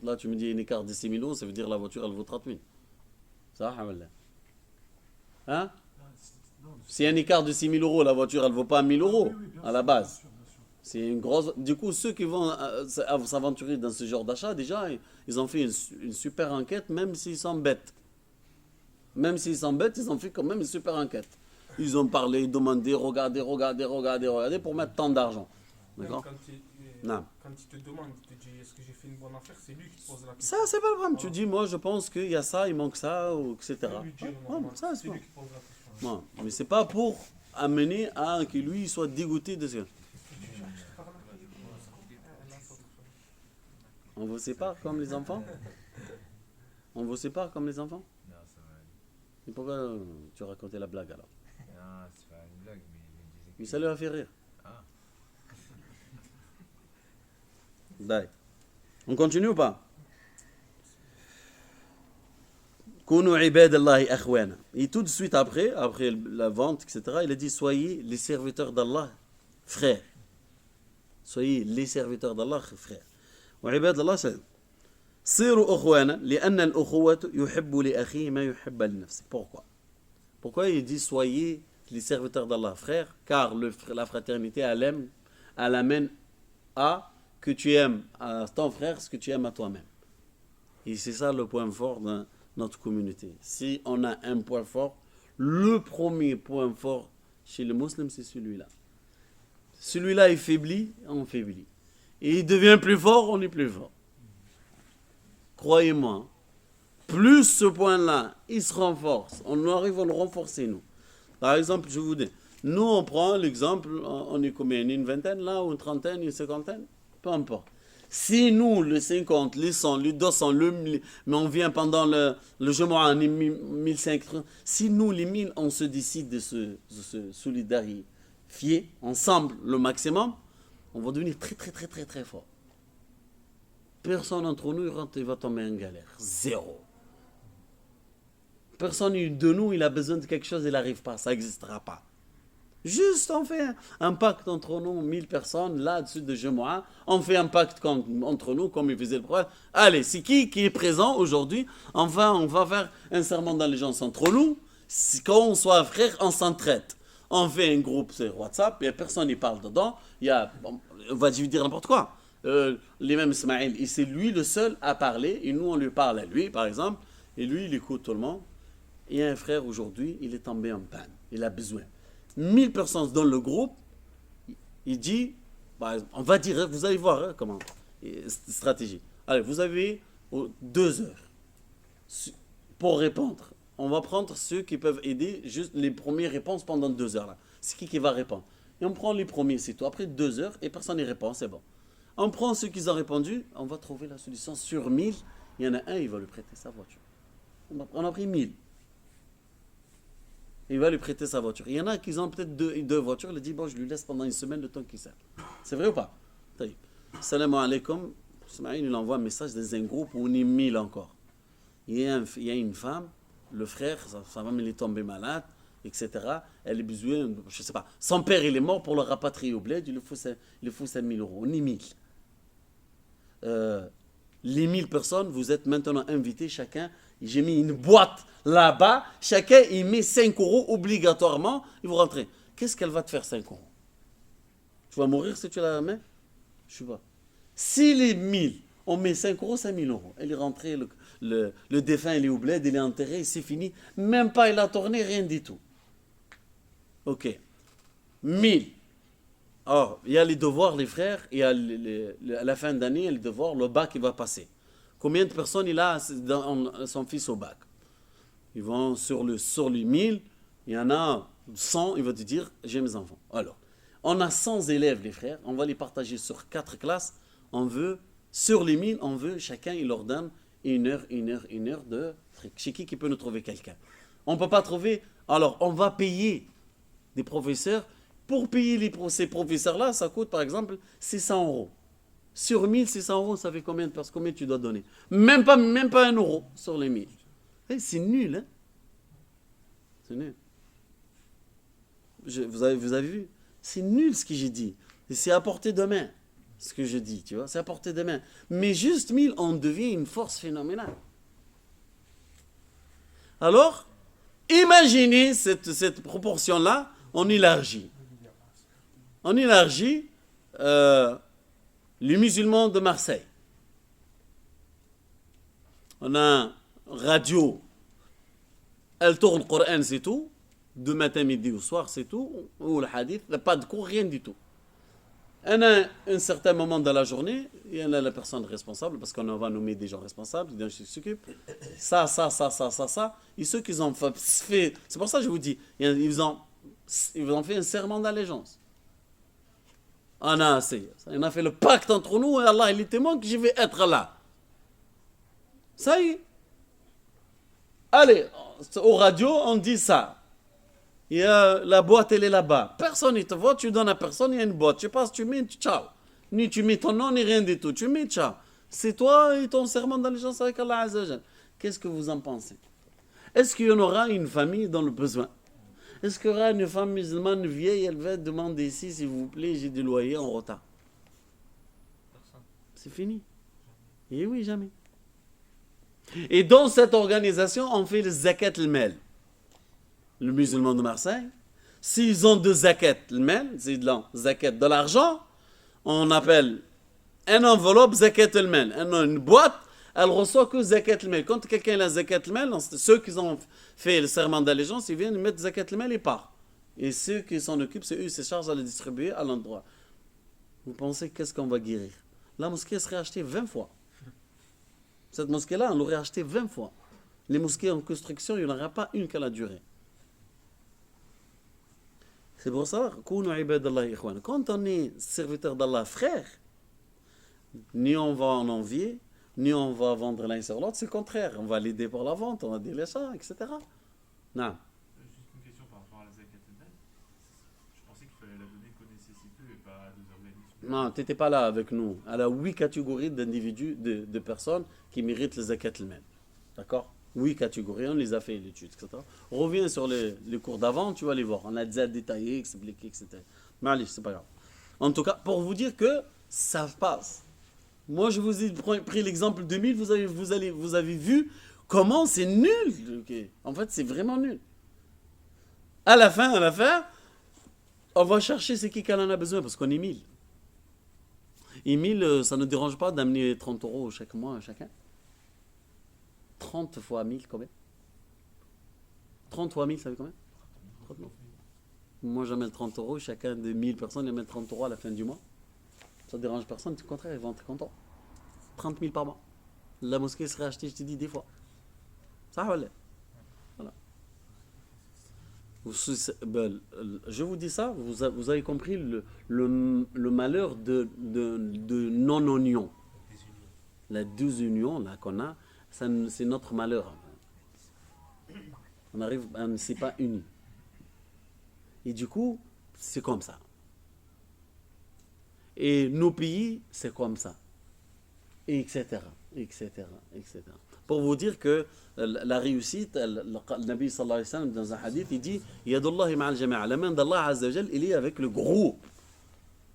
là tu me dis un écart de 6 000 euros, ça veut dire la voiture elle vaut 30 000. Ça, hein? Si un écart de 6 000 euros, la voiture elle vaut pas 1 000 euros à la base. Bien sûr. C'est une grosse. Du coup, ceux qui vont s'aventurer dans ce genre d'achat, déjà, ils ont fait une super enquête, même s'ils sont bêtes. Même s'ils sont bêtes, ils ont fait quand même une super enquête. Ils ont parlé, demandé, regardé pour mettre tant d'argent. D'accord? Quand il te demande, il te dit est-ce que j'ai fait une bonne affaire, c'est lui qui te pose la question. Ça, c'est pas le problème. Tu dis, moi, je pense qu'il y a ça, il manque ça, ou etc. Ça, c'est lui bon. qui pose la question. Non, mais c'est pas pour amener à que lui soit dégoûté de ça. On vous sépare comme les enfants? On vous sépare comme les enfants? Non, ça va aller. Et pourquoi tu racontais la blague alors? Non, c'est pas une blague, mais il me disait que... Mais ça lui a fait rire. Ah. D'accord. On continue ou pas? Kunu ibadallahi akhwana. Et tout de suite après la vente, etc., il a dit soyez les serviteurs d'Allah, frères. Soyez les serviteurs d'Allah, frères. وعباد الله صيروا أخوانا لأن الأخوة يحب لأخيه ما يحب لنفسه. Pourquoi il dit soyez les serviteurs d'Allah, frères? Car la fraternité, elle amène à que tu aimes à ton frère ce que tu aimes à toi-même. Et c'est ça le point fort de notre communauté. Si on a un point fort, le premier point fort chez le musulman, c'est celui-là. Celui-là est faibli, on faiblit. Et il devient plus fort, on est plus fort. Croyez-moi, plus ce point-là, il se renforce, on arrive à le renforcer, nous. Par exemple, je vous dis, Nous, on prend l'exemple, on est combien? Une vingtaine là, ou une trentaine, une cinquantaine? Peu importe. Si nous, les 50, les 100, les 200, mais on vient pendant le Jumu'ah, on est 1500, si nous, les 1000, on se décide de se solidarifier ensemble le maximum, on va devenir très, très, très, très, très fort. Personne d'entre nous, il va tomber en galère. Zéro. Personne de nous, il a besoin de quelque chose, il n'arrive pas, ça n'existera pas. Juste, on fait un pacte entre nous, 1000 personnes, là-dessus de Jumu'ah, on fait un pacte entre nous, comme il faisait le prophète. Allez, c'est qui est présent aujourd'hui? Enfin, on va faire un serment d'allégeance entre nous. Quand on soit frères, on s'entraide. On fait un groupe sur WhatsApp, et personne n'y parle dedans. On va dire n'importe quoi. L'imam Ismaël, c'est lui le seul à parler, et nous, on lui parle à lui, par exemple, et lui, il écoute tout le monde. Il y a un frère aujourd'hui, il est tombé en panne, il a besoin. 1000 personnes dans le groupe, il dit, on va dire, vous allez voir comment, stratégie. Allez, vous avez 2 heures pour répondre. On va prendre ceux qui peuvent aider, juste les premières réponses pendant 2 heures. Là. C'est qui va répondre? Et on prend les premiers, c'est tout. Après 2 heures, et personne n'y répond, c'est bon. On prend ceux qui ont répondu, on va trouver la solution. Sur 1000, il y en a un, il va lui prêter sa voiture. On a pris 1000. Il va lui prêter sa voiture. Il y en a qui ont peut-être deux voitures. Il dit, bon, je lui laisse pendant une semaine le temps qu'il sert. C'est vrai ou pas? Salam alaikum. Il envoie un message dans un groupe où on est 1000 encore. Il y a une femme, le frère, sa femme, il est tombé malade, etc. Elle a besoin, je ne sais pas. Son père, il est mort pour le rapatrier au bled. Il lui faut 5 000 euros. On est 1000. Les 1000 personnes, vous êtes maintenant invités chacun. J'ai mis une boîte là-bas. Chacun, il met 5 euros obligatoirement. Il vous rentrez. Qu'est-ce qu'elle va te faire 5 euros? Tu vas mourir si tu la mets? Je sais pas. Si les 1000, on met 5 euros, 5 000 euros. Elle est rentrée, le défunt, il est au bled, il est enterré, c'est fini. Même pas, il a tourné, rien du tout. Ok. 1000. Or, il y a les devoirs, les frères, il y a à la fin d'année, les devoirs, le bac, il va passer. Combien de personnes il a son fils au bac? Ils vont sur les 1000, il y en a 100, il va te dire, j'ai mes enfants. Alors, on a 100 élèves, les frères, on va les partager sur 4 classes. On veut, sur les 1000, on veut, chacun, il leur donne 1 heure de fric. Chez qui peut nous trouver quelqu'un? On ne peut pas trouver, alors on va payer des professeurs. Pour payer ces professeurs-là, ça coûte par exemple 600 euros. Sur 1000, 600 euros, ça fait combien de personnes? Combien tu dois donner? Même pas 1 euro sur les 1000. C'est nul, hein? C'est nul. Vous avez vu? C'est nul ce que j'ai dit. C'est à portée de main, ce que je dis, tu vois? C'est à portée de main. Mais juste 1000, on devient une force phénoménale. Alors, imaginez cette proportion-là, on élargit. On élargit les musulmans de Marseille. On a radio, elle tourne Coran, c'est tout. De matin, midi ou soir, c'est tout. Ou le hadith, pas de cours, rien du tout. On a un certain moment dans la journée, il y en a la personne responsable, parce qu'on va nommer des gens responsables, des gens qui s'occupent. Ça. Et ceux qui ont fait, c'est pour ça que je vous dis, ils ont fait un serment d'allégeance. On a assez. On a fait le pacte entre nous et Allah, il est témoin que je vais être là. Ça y est. Allez, au radio, on dit ça. Il y a la boîte, elle est là-bas. Personne ne te voit, tu donnes à personne, il y a une boîte. Tu passes, tu mets, ciao. Ni tu mets ton nom, ni rien du tout. Tu mets, ciao. C'est toi et ton serment d'allégeance avec Allah Azzawajal. Qu'est-ce que vous en pensez? Est-ce qu'il y en aura une famille dans le besoin? Est-ce qu'il y aura une femme musulmane vieille, elle va demander ici, s'il vous plaît, j'ai du loyer en retard? C'est fini. Et oui, jamais. Et dans cette organisation, on fait le zakat al-mal. Le musulman de Marseille, s'ils ont de zakat al-mal, c'est de zakat de l'argent, on appelle une enveloppe zakat al-mal. Une boîte, elle reçoit que zakat al-mal. Quand quelqu'un a zakat al-mal, ceux qui ont fait le serment d'allégeance, ils viennent mettre zakat al-mal et partent. Et ceux qui s'en occupent, c'est eux qui se chargent à le distribuer à l'endroit. Vous pensez qu'est-ce qu'on va guérir? La mosquée serait achetée 20 fois. Cette mosquée-là, on l'aurait achetée 20 fois. Les mosquées en construction, il n'y en aura pas une qui a la durée. C'est pour ça, كونوا عباد الله إخوانا. Quand on est serviteur d'Allah, frère, ni on va en envier, ni on va vendre l'un sur l'autre, c'est le contraire. On va l'aider pour la vente, on va dire les ça, etc. Non. Juste une question par rapport à la zakat al-mal. Je pensais qu'il fallait la donner qu'aux nécessiteux et pas à des organismes. Non, tu n'étais pas là avec nous. Elle a 8 catégories d'individus, de personnes qui méritent le zakat al-mal. D'accord? 8 catégories, on les a fait l'étude, etc. Reviens sur les cours d'avant, tu vas les voir. On a déjà détaillé, expliqué, etc. Mais allez, c'est pas grave. En tout cas, pour vous dire que ça passe. Moi, je vous ai pris l'exemple 2000, vous avez vu comment c'est nul. Okay. En fait, c'est vraiment nul. À la fin, on va chercher c'est qui en a besoin, parce qu'on est 1000. Et 1000, ça ne dérange pas d'amener 30 euros chaque mois à chacun. 30 fois 1000, combien? 30 fois 1000, ça fait combien? 30 000. Moi, j'amène 30 euros, chacun de 1000 personnes, ils mettent 30 euros à la fin du mois. Ça ne dérange personne, au contraire, ils vont être contents. 30 000 par mois. La mosquée serait achetée, je te dis, des fois. Ça va aller. Voilà. Je vous dis ça, vous avez compris le malheur de non-union. La désunion là qu'on a, c'est notre malheur. On ne s'est pas unis. Et du coup, c'est comme ça. Et nos pays, c'est comme ça. Et etc. Pour vous dire que la réussite, le Nabi sallallahu alayhi wa sallam, dans un hadith, il dit Yadullahi ma'al jama'a. La main d'Allah azza wa jal, il est avec le groupe.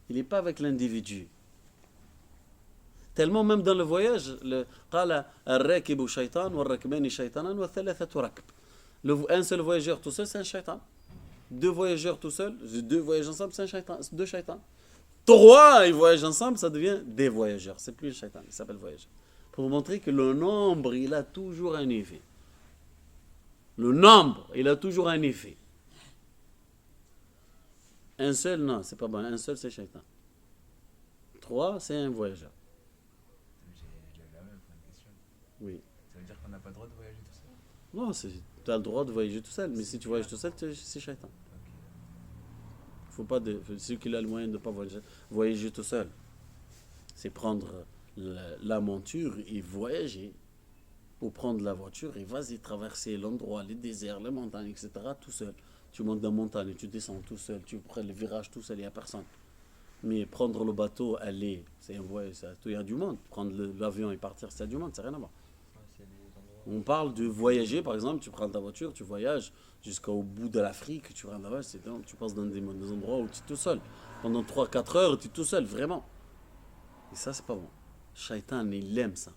Il n'est pas avec l'individu. Tellement même dans le voyage, قال الراكب شيطان والراكبان شيطانان والثلاثة ركب. Un seul voyageur tout seul, c'est un shaitan. Deux voyageurs tout seuls, deux voyagent ensemble, c'est un shaitan, deux shaitans. Trois, ils voyagent ensemble, ça devient des voyageurs. C'est plus le shaitan, il s'appelle voyageur. Pour vous montrer que le nombre, il a toujours un effet. Le nombre, il a toujours un effet. Un seul, non, c'est pas bon. Un seul, c'est shaitan. Trois, c'est un voyageur. J'avais la même question. Oui. Ça veut dire qu'on n'a pas le droit de voyager tout seul? Non, tu as le droit de voyager tout seul, mais si tu voyages tout seul, c'est shaitan. Faut pas celui qui a le moyen de ne pas voyager tout seul, c'est prendre la monture et voyager, ou prendre la voiture et vas-y traverser l'endroit, les déserts, les montagnes, etc. tout seul. Tu montes dans la montagne, tu descends tout seul, tu prends le virage tout seul, il n'y a personne. Mais prendre le bateau, aller, c'est un voyage, il y a du monde. Prendre l'avion et partir, c'est du monde, c'est rien à voir. On parle de voyager, par exemple, tu prends ta voiture, tu voyages jusqu'au bout de l'Afrique, tu rentres là-bas, tu passes dans des endroits où tu es tout seul. Pendant 3-4 heures, tu es tout seul, vraiment. Et ça, c'est pas bon. Shaitan, il aime ça.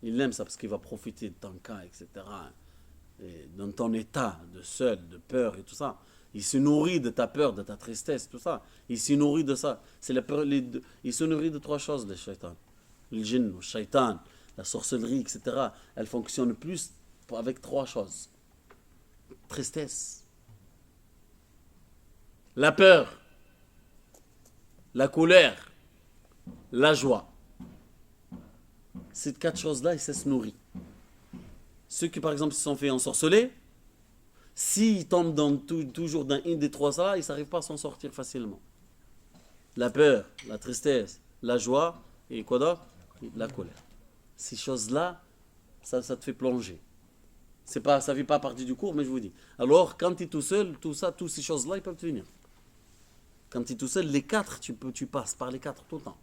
Il aime ça parce qu'il va profiter de ton cas, etc. Et dans ton état de seul, de peur et tout ça. Il se nourrit de ta peur, de ta tristesse, tout ça. Il se nourrit de ça. C'est la peur, il se nourrit de 3 choses, le shaitan. Le djinn, le shaitan, la sorcellerie, etc. Elle fonctionne plus avec 3 choses. Tristesse, la peur, la colère, la joie. Ces 4 choses-là, ça se nourrit. Ceux qui, par exemple, se sont fait ensorceler, s'ils tombent toujours dans une des 3 là, ils n'arrivent pas à s'en sortir facilement. La peur, la tristesse, la joie et quoi d'autre? La colère. Ces choses-là, ça te fait plonger. Ça ne fait pas partie du cours, mais je vous dis. Alors, quand tu es tout seul, toutes ces choses-là, ils peuvent te venir. Quand tu es tout seul, les 4, tu passes par les 4 tout le temps.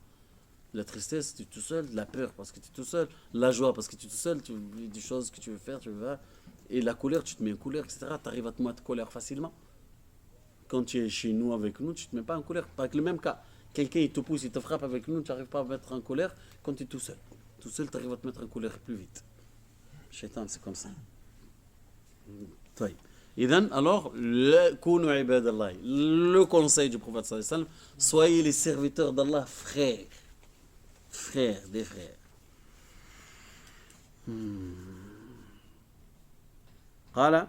La tristesse, tu es tout seul. La peur, parce que tu es tout seul. La joie, parce que tu es tout seul. Tu veux des choses que tu veux faire, Et la colère, tu te mets en colère, etc. Tu arrives à te mettre en colère facilement. Quand tu es chez nous, avec nous, tu ne te mets pas en colère. Pas avec le même cas. Quelqu'un, il te pousse, il te frappe avec nous, tu n'arrives pas à te mettre en colère quand tu es tout seul. Tout seul, tu arrives à te mettre en colère plus vite. Shaitan, c'est comme ça. Idhan, alors, le conseil du prophète sallallahu alayhi wa sallam, soyez les serviteurs d'Allah, frères. Frères, des frères. قال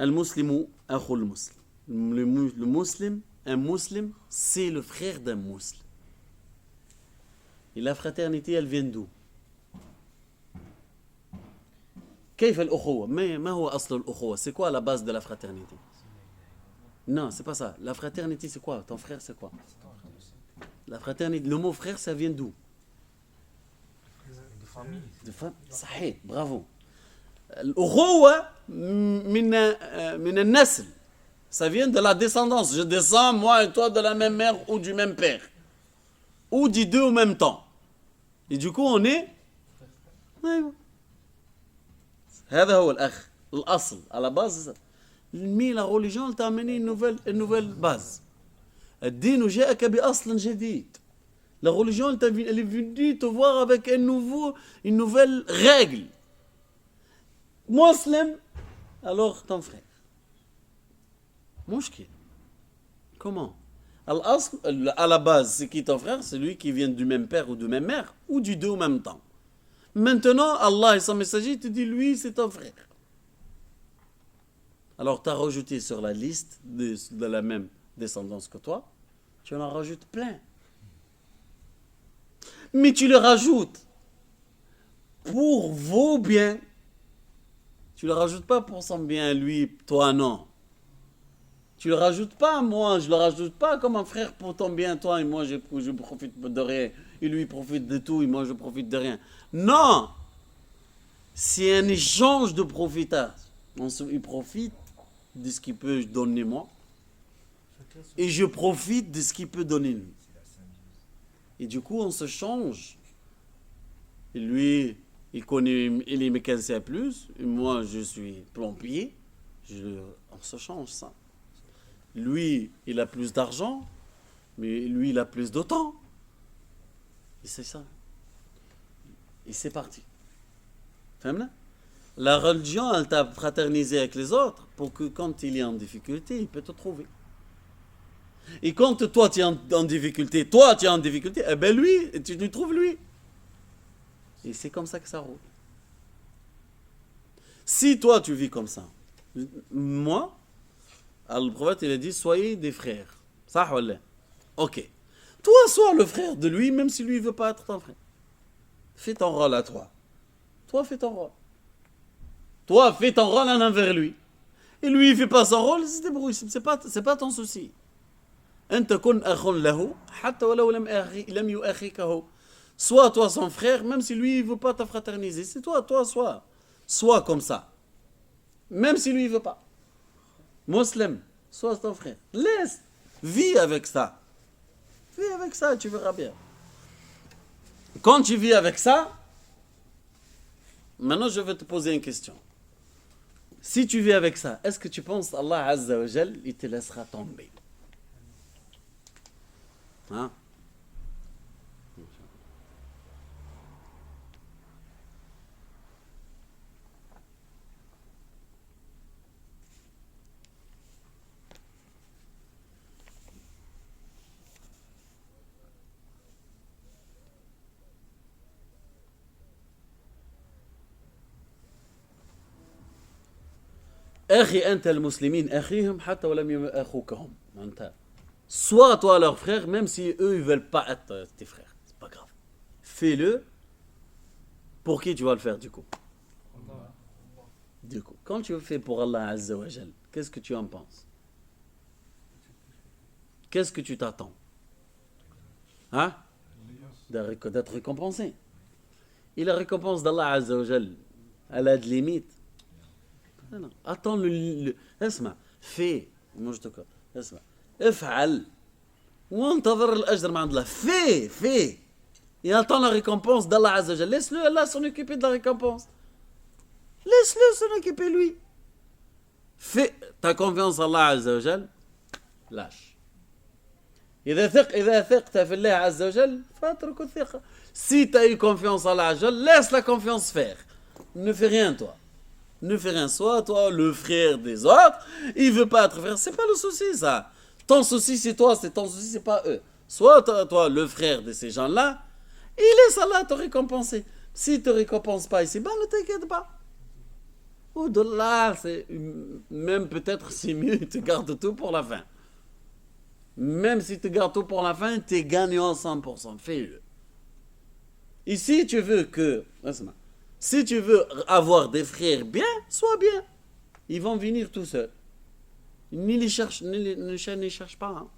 المسلم أخو المسلم. Le musulman, un musulman, c'est le frère d'un musulman. Et la fraternité, elle vient d'où? كيف الأخوة؟ ما هو أصل الأخوة؟ C'est quoi la base de la fraternité? Non, c'est pas ça. La fraternité, c'est quoi? Ton frère, c'est quoi? La fraternité, le mot frère, ça vient d'où? De famille. De femme. صحيح, bravo. الأخوة من النسل. Ça vient de la descendance. Je descends, moi et toi, de la même mère ou du même père. Ou des deux en même temps. Et du coup, on est... أيوة. هذا هو الأخ. الأصل. À la base, mais la religion t'a amené une nouvelle base. الدين جاءك بأصل جديد. La religion, elle est venue te voir avec une nouvelle règle. Musulman, alors ton frère. Mouchki. Comment? À la base, c'est qui ton frère? C'est lui qui vient du même père ou de même mère, ou du deux en même temps. Maintenant, Allah et son messager te dit, lui, c'est ton frère. Alors, tu as rajouté sur la liste de la même descendance que toi, tu en rajoutes plein. Mais tu le rajoutes pour vos biens. Tu le rajoutes pas pour son bien, lui, toi, non. Tu le rajoutes pas, moi, je le rajoute pas comme un frère pour ton bien, toi, et moi, je profite de rien. Et lui, il profite de tout, et moi, je profite de rien. Non! C'est un échange de profitage. Il profite de ce qu'il peut donner moi, et je profite de ce qu'il peut donner lui. Et du coup, on se change. Et lui, il est mécanicien plus, et moi, je suis plombier. On se change, ça. Lui, il a plus d'argent, mais lui, il a plus de temps. Et c'est ça. Et c'est parti. Femme-là? La religion, elle t'a fraternisé avec les autres pour que quand il est en difficulté, il peut te trouver. Et quand toi, tu es en difficulté, eh bien lui, tu lui trouves lui. Et c'est comme ça que ça roule. Si toi, tu vis comme ça, moi, le prophète, il a dit, soyez des frères. Ça, wallah. Ok. Toi, sois le frère de lui, même si lui ne veut pas être ton frère. Fais ton rôle à toi. Toi, fais ton rôle. Toi, fais ton rôle en envers lui. Et lui, il ne fait pas son rôle, il se débrouille. C'est pas ton souci. أنت كن أخ له حتى ولو لم يؤخيك. Sois toi son frère, même si lui, il ne veut pas te fraterniser. C'est toi, sois comme ça. Même si lui, il ne veut pas. Musulman, sois ton frère. Laisse, vis avec ça. Vis avec ça, tu verras bien. Quand tu vis avec ça, maintenant je vais te poser une question. Si tu vis avec ça, est-ce que tu penses Allah Azza wa Jal, il te laissera tomber? Hein? أخي أنت المسلمين أخيهم حتى ولم يأخوكهم. Sois toi leur frère, même si eux ils veulent pas être tes frères. C'est pas grave. Fais-le. Pour qui tu vas le faire du coup? Du coup, quand tu le fais pour Allah Azza wa Jal, qu'est-ce que tu en penses? Qu'est-ce que tu t'attends? Hein? D'être récompensé. Et la récompense d'Allah Azza wa Jal, elle a de limites. Non. Attends اسمع fais moi je te connais اسمع افعل وانتظر الاجر من عند الله fais et attends la récompense d'Allah Azza wa Jal. Laisse-le Allah s'en occuper de la récompense. Laisse-le s'en occuper lui. Fais ta confiance à Allah Azza wa Jal, lâche. إذا ثقت في الله عز وجل فاترك الثقة. Si tu as eu confiance à Allah Azza wa Jal, laisse la confiance faire. Ne fais rien toi. Ne fais rien, soit toi le frère des autres, il veut pas être frère, c'est pas le souci ça. Ton souci c'est toi, c'est ton souci c'est pas eux. Soit toi le frère de ces gens-là, et laisse Allah te récompenser. S'il te récompense pas ici, ne t'inquiète pas. Au-delà, même peut-être c'est mieux, tu gardes tout pour la fin. Même si tu gardes tout pour la fin, tu es gagnant 100%, fais-le. Et si tu veux si tu veux avoir des frères bien, sois bien. Ils vont venir tout seuls. Ni cherche pas. Hein.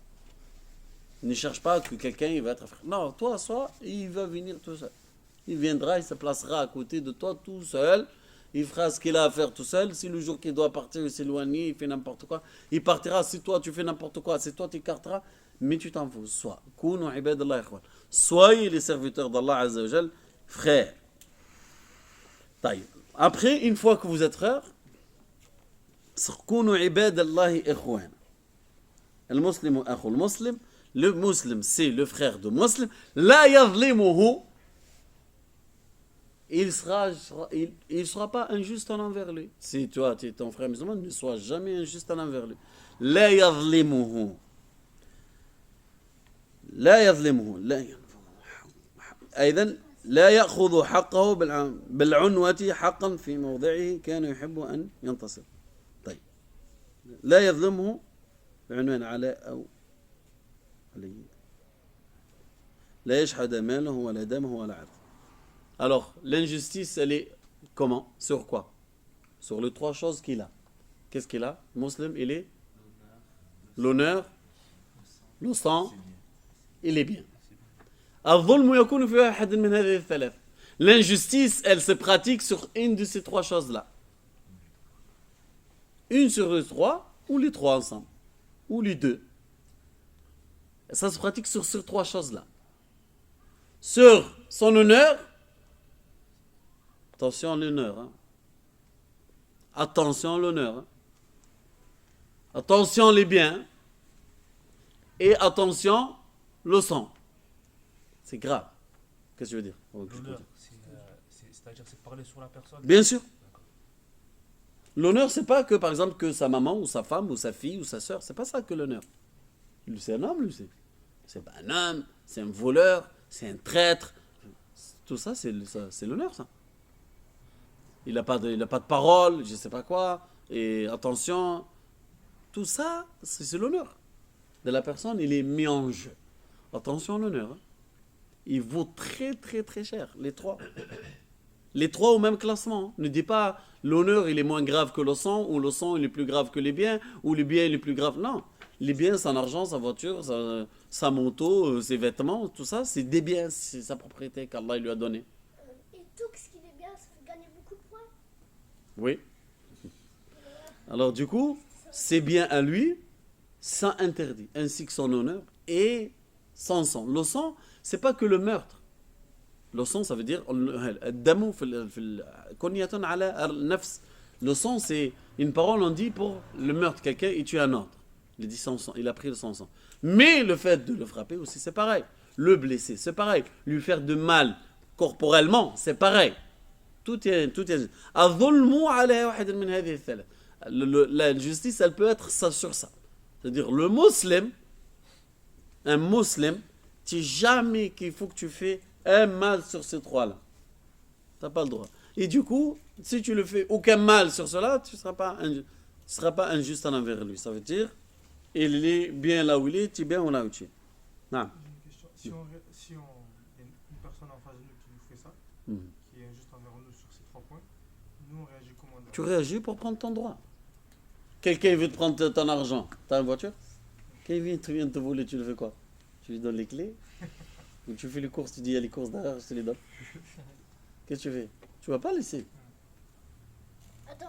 Ne cherche pas que quelqu'un il va être frère. Non, toi, soit il va venir tout seul. Il viendra, il se placera à côté de toi tout seul. Il fera ce qu'il a à faire tout seul. Si le jour qu'il doit partir, il s'éloigne, il fait n'importe quoi, il partira. Si toi, tu fais n'importe quoi, c'est toi, tu écarteras. Mais tu t'en fous. Soyez les serviteurs d'Allah Azza wa Jal, frères. Après, une fois que vous êtes frères, كونوا عباد الله إخوان. المسلم أخو المسلم. Le musulman, c'est le frère de musulman. لا يظلمه. Il sera pas injuste envers lui. Si toi, tu es ton frère musulman, ne sois jamais injuste envers lui. لا يظلمه. لا يظلمه. أيضا لا يأخذ حقه بالعنوة حقا في موضعه كان يحب أن ينتصر. طيب لا يظلمه بعنوان على أو عليه لا يشحد ماله ولا دمه ولا عرضه. Alors, l'injustice, elle est comment? Sur quoi? Sur les trois choses qu'il a. Qu'est-ce qu'il a? Musulman, il est l'honneur, le sang et les biens. الظلم يكون في واحد من هذه الثلاث. L'injustice, elle se pratique sur une de ces trois choses-là. Une sur les trois, ou les trois ensemble, ou les deux. Et ça se pratique sur ces trois choses-là. Sur son honneur, attention à l'honneur, hein. Attention à l'honneur, hein. Attention les biens, et attention le sang. C'est grave. Qu'est-ce que je veux dire? L'honneur, c'est-à-dire c'est parler sur la personne. Bien sûr. L'honneur, c'est pas que, par exemple, que sa maman, ou sa femme, ou sa fille, ou sa soeur. C'est pas ça que l'honneur. Lui, c'est un homme, lui. C'est pas un homme, c'est un voleur, c'est un traître. Tout ça, c'est l'honneur, ça. Il n'a pas de parole, je sais pas quoi. Et attention, tout ça, c'est l'honneur de la personne. Il est mis en jeu. Attention à l'honneur, hein. Il vaut très très très cher, les trois. Les trois au même classement. Ne dis pas l'honneur il est moins grave que le sang, ou le sang il est plus grave que les biens, ou les biens il est plus grave. Non, les biens, son argent, sa voiture, sa moto, ses vêtements, tout ça, c'est des biens, c'est sa propriété qu'Allah lui a donné. Et tout ce qui est bien, ça fait gagner beaucoup de points. Oui. Alors du coup, c'est bien à lui, ça interdit, ainsi que son honneur et son sang. Le sang, c'est pas que le meurtre. Le sang, ça veut dire le sang, c'est une parole on dit pour le meurtre. Quelqu'un, il tue un autre. Il dit son sang, il a pris son sang. Mais le fait de le frapper aussi, c'est pareil. Le blesser, c'est pareil. Lui faire de mal corporellement, c'est pareil. Tout est. La justice, elle peut être ça sur ça. C'est-à-dire, le musulman, un musulman, tu jamais qu'il faut que tu fais un mal sur ces trois-là. Tu n'as pas le droit. Et du coup, si tu ne fais aucun mal sur cela, tu ne seras pas injuste envers lui. Ça veut dire, il est bien là où il est, tu es bien là où tu es. Non. J'ai une question. Si on y a une personne en face de nous qui nous fait ça, qui est injuste envers nous sur ces 3 points, nous on réagit comment? Tu réagis pour prendre ton droit. Quelqu'un veut te prendre ton argent. Tu as une voiture? Quelqu'un vient te voler, tu le fais quoi? Tu lui donnes les clés? Ou tu fais les courses, tu dis il y a les courses derrière, je te les donne. Qu'est-ce que tu fais? Tu vas pas laisser. Attends.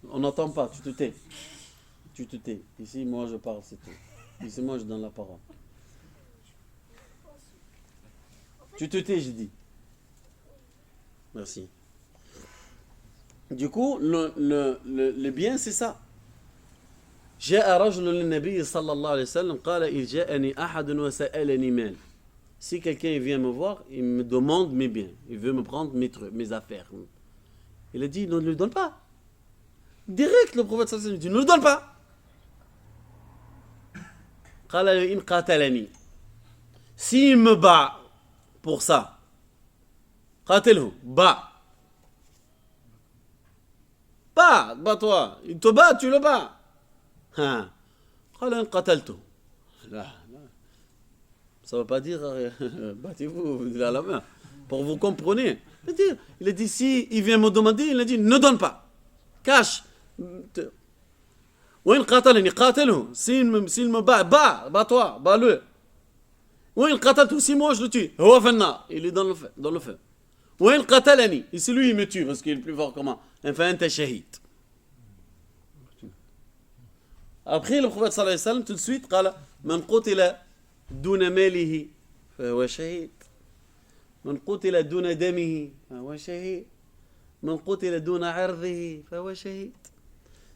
On n'entend pas, tu te tais. Tu te tais. Ici, moi je parle, c'est tout. Ici, moi je donne la parole. Tu te tais, j'ai dit. Merci. Du coup, le bien, c'est ça. جاء رجل للنبي صلى الله عليه وسلم قال إذ جاءني أحد وسألني مال. Si quelqu'un vient me voir, il me demande mes biens, il veut me prendre mes affaires. Il a dit, ne le donne pas. Direct, le prophète sallallahu alayhi wa sallam dit, ne le donne pas. قال إن قاتلني. S'il me bat pour ça, قاتله, bat. Bats-toi. Il te bat, tu le bats. قال إن قتلته. لا. Ça ne veut pas dire battez-vous de la main. Pour vous comprenez. Il a dit, si il vient me demander, il a dit, ne donne pas. Cache. وإن قاتلني قاتله. S'il me bat, bats-toi, bats-le. وإن قتلته, si moi je le tue, هو في النار, il est dans le feu. وإن قتلني, et si lui il me tue parce qu'il est plus fort que moi, فأنت شهيد. Après le prophète sallallahu alayhi wa sallam tout de suite قال من قتل دون ماله فهو شهيد. من قتل دون دمه فهو شهيد. من قتل دون عرضه فهو شهيد.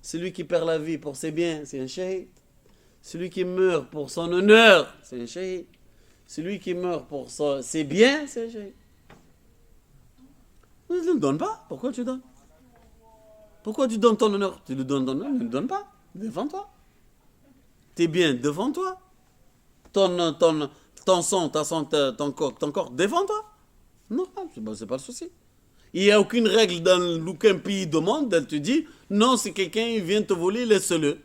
Celui qui perd la vie pour ses biens, c'est un shahid. Celui qui meurt pour son honneur, c'est un shahid. Celui qui meurt pour ses biens, c'est un shahid. Tu ne le donnes pas. Pourquoi tu donnes? Pourquoi tu donnes ton honneur? Tu le donnes ton honneur, ne le donne pas. Défends-toi. Tes biens, défends-toi. Ton sang, ton corps, défends-toi. Non, c'est pas le souci. Il n'y a aucune règle dans aucun pays du monde, elle te dit, non, si quelqu'un vient te voler, laisse-le.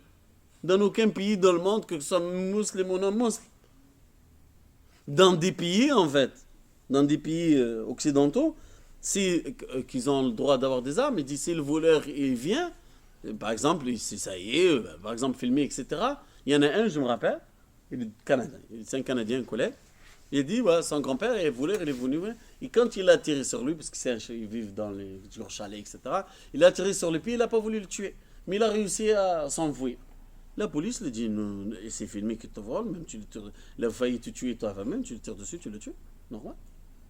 Dans aucun pays dans le monde, que ce soit musulman ou non musulman. Dans des pays, en fait, dans des pays occidentaux, qu'ils ont le droit d'avoir des armes, et dit, si le voleur il vient, par exemple, si ça y est, par exemple, filmé, etc., il y en a un, je me rappelle, il est Canadien, c'est un Canadien, un collègue, il dit, voilà, son grand-père est voleur, il est venu, et quand il a tiré sur lui, parce qu'ils vivent dans leurs chalets, etc., il a tiré sur le pied, il n'a pas voulu le tuer, mais il a réussi à s'enfuir. La police lui dit, non, c'est filmé qu'il te vole, même il a failli te tuer toi-même, tu le tires dessus, tu le tues, normal.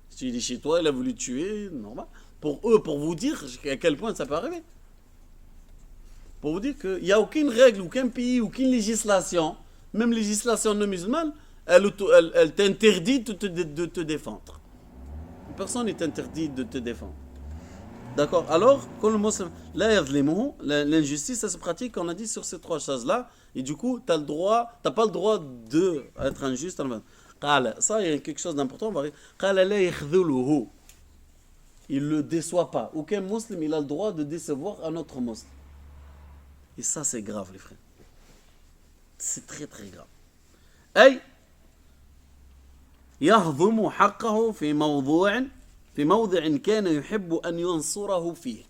Si il est chez toi, il a voulu te tuer, normal. Pour eux, pour vous dire à quel point ça peut arriver. Pour vous dire qu'il n'y a aucune règle, aucun pays, aucune législation, même législation non musulmane, elle t'interdit de te défendre. Personne n'est interdit de te défendre. D'accord? Alors, quand le musulman, l'injustice, ça se pratique, on a dit, sur ces trois choses-là, et du coup, tu n'as pas le droit d'être injuste. Ça, il y a quelque chose d'important. Il ne le déçoit pas. Aucun musulman, il a le droit de décevoir un autre musulman. Et ça, c'est grave, les frères. C'est très, très grave. أي يهضم حقه في موضع كان يحب أن ينصره فيه.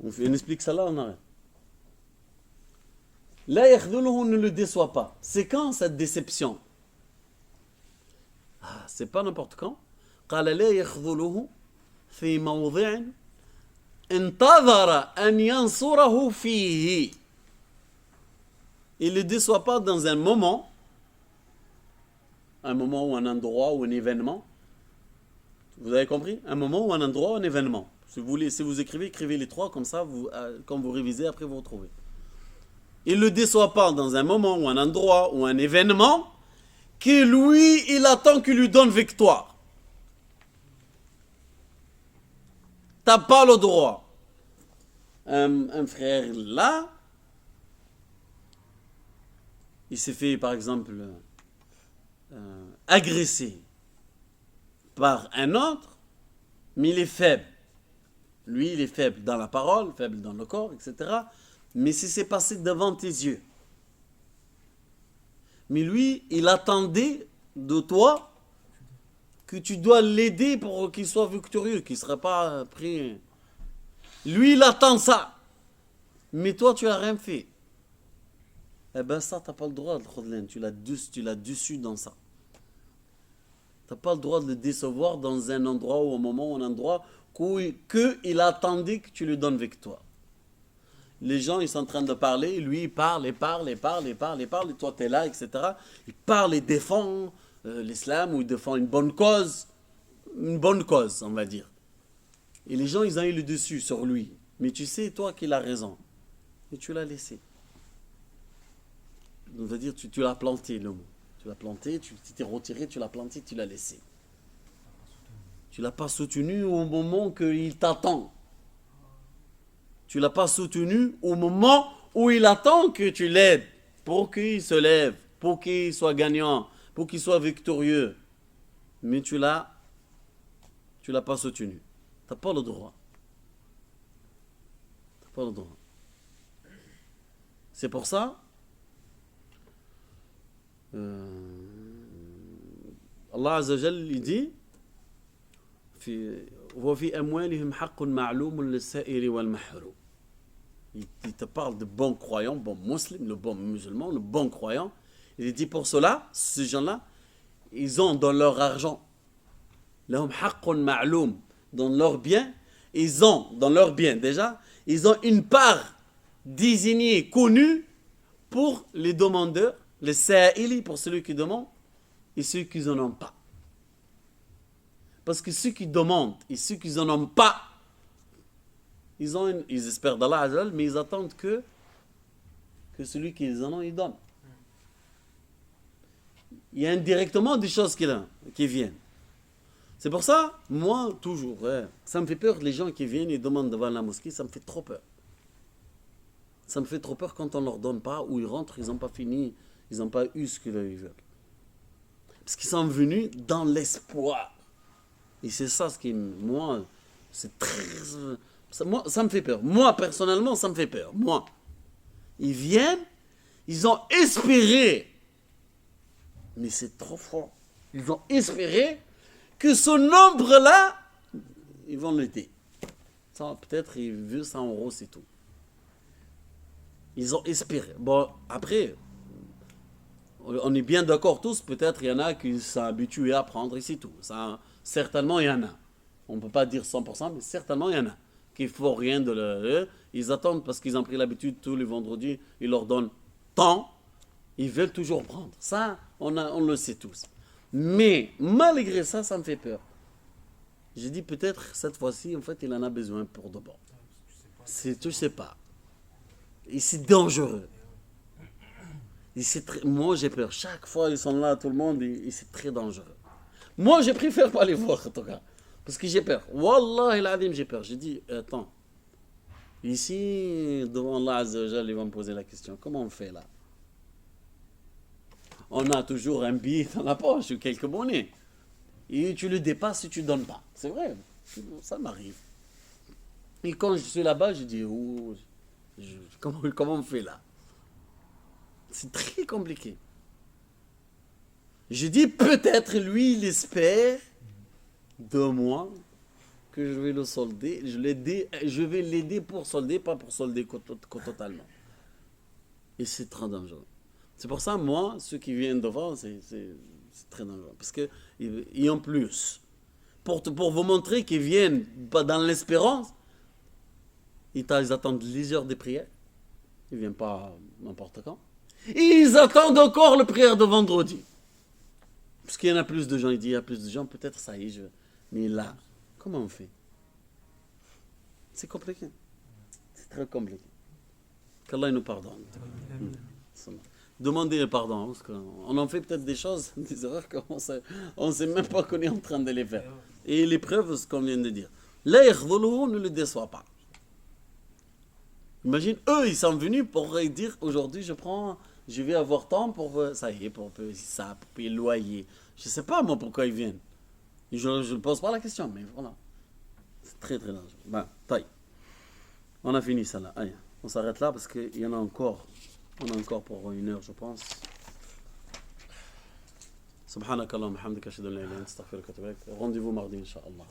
On explique ça là, on arrête. لا يخذله, ne le déçoit pas. C'est quand cette déception? C'est pas n'importe quand. قال لا يخذله في موضع انتظر أن ينصره فيه. Il ne le déçoit pas dans un moment ou un endroit ou un événement. Vous avez compris? Un moment ou un endroit ou un événement. Si vous écrivez les trois, comme ça, quand vous révisez, après vous retrouvez. Il ne le déçoit pas dans un moment ou un endroit ou un événement que lui, il attend qu'il lui donne victoire. Tu n'as pas le droit. Un frère là, il s'est fait, par exemple, agresser par un autre, mais il est faible. Lui, il est faible dans la parole, faible dans le corps, etc. Mais si c'est passé devant tes yeux. Mais lui, il attendait de toi que tu dois l'aider pour qu'il soit victorieux, qu'il ne sera pas pris. Lui, il attend ça. Mais toi, tu n'as rien fait. Eh bien ça, tu n'as pas le droit de le tu l'as déçu dans ça. Tu n'as pas le droit de le décevoir dans un endroit ou un moment ou un endroit qu'il attendait que tu lui donnes victoire. Les gens, ils sont en train de parler, lui, il parle, et toi, tu es là, etc. Il parle et défend l'islam ou il défend une bonne cause, on va dire. Et les gens, ils ont eu le dessus sur lui. Mais tu sais, toi, qu'il a raison. Et tu l'as laissé. On va dire, tu l'as planté, le mot. Tu l'as planté, tu t'es retiré, tu l'as planté, tu l'as laissé. Tu ne l'as pas soutenu au moment qu'il t'attend. Tu ne l'as pas soutenu au moment où il attend que tu l'aides, pour qu'il se lève, pour qu'il soit gagnant, pour qu'il soit victorieux. Mais tu ne l'as pas soutenu. Tu n'as pas le droit. Tu n'as pas le droit. C'est pour ça, Allah Azza wa Jal, il dit وفي أموالهم حق معلوم للسائل والمحروم. il te parle de bons croyants, bons musulmans, le bon musulman, le bon croyant. Il dit pour cela, ces gens-là, ils ont dans leur argent, lahum haqqun ma'loum, dans leur bien, ils ont, dans leur bien déjà, ils ont une part désignée, connue pour les demandeurs, les sa'ili pour celui qui demande, et ceux qui n'en ont pas. Parce que ceux qui demandent et ceux qui n'en ont pas, ils espèrent d'Allah Azzawajal, mais ils attendent que celui qui les en a, il donne. Il y a indirectement des choses qui viennent. C'est pour ça, moi, toujours, ça me fait peur, les gens qui viennent et demandent devant la mosquée, ça me fait trop peur. Ça me fait trop peur quand on ne leur donne pas, ou ils rentrent, ils n'ont pas fini, ils n'ont pas eu ce qu'ils veulent. Parce qu'ils sont venus dans l'espoir. Et c'est ça ce qui, moi, c'est très... ça me fait peur. Moi, personnellement, ça me fait peur. Moi. Ils viennent, ils ont espéré, mais c'est trop fort. Ils ont espéré que ce nombre-là, ils vont l'aider. Ça, peut-être, ils veulent 100 euros, c'est tout. Ils ont espéré. Bon, après, on est bien d'accord tous, peut-être il y en a qui sont habitués à prendre et c'est tout. Ça, certainement, il y en a. On ne peut pas dire 100%, mais certainement, il y en a. Qu'il ne faut rien de leur... Ils attendent parce qu'ils ont pris l'habitude, tous les vendredis, ils leur donnent tant. Ils veulent toujours prendre. Ça, on le sait tous. Mais, malgré ça, ça me fait peur. J'ai dit peut-être, cette fois-ci, en fait, il en a besoin pour de bon. Tu ne sais pas. Et c'est dangereux. Et moi, j'ai peur. Chaque fois, ils sont là, tout le monde, et c'est très dangereux. Moi, je préfère pas les voir, en tout cas. Parce que j'ai peur. Wallah, j'ai peur. J'ai dit, attends. Ici, devant Allah Azzawajal, ils vont me poser la question. Comment on fait là? On a toujours un billet dans la poche ou quelques monnaies. Et tu le dépasses si tu ne donnes pas. C'est vrai. Ça m'arrive. Et quand je suis là-bas, je dis, comment on fait là? C'est très compliqué. Je dis, peut-être lui, il espère de moi que je vais le solder. Je vais l'aider pour solder, pas pour solder totalement. Et c'est très dangereux. C'est pour ça, moi, ceux qui viennent devant, c'est très dangereux. Parce qu'ils ont plus. Pour vous montrer qu'ils viennent dans l'espérance, ils attendent les heures des prières. Ils ne viennent pas n'importe quand. Et ils attendent encore le prière de vendredi. Parce qu'il y en a plus de gens. Il dit, il y a plus de gens, peut-être ça y est. Mais là, comment on fait? C'est compliqué. C'est très compliqué. Qu'Allah nous pardonne. Demandez le pardon. Parce qu'on en fait peut-être des choses, des erreurs qu'on ne sait même pas qu'on est en train de les faire. Et les preuves, ce qu'on vient de dire. Là, ne le déçoit pas. Imagine, eux, ils sont venus pour dire, aujourd'hui, je vais avoir temps pour, ça y est, pour payer le loyer. Je ne sais pas, moi, pourquoi ils viennent. Je ne pose pas la question, mais voilà. C'est très, très dangereux. Ben, taille. On a fini ça, là. Allez, on s'arrête là, parce qu'il y en a encore. On a encore pour 1 heure, je pense. Subhanakallahumma hamdika ashhadu an la ilaha illa anta astaghfiruka wa atubu ilaik. Rendez-vous mardi, Inch'Allah.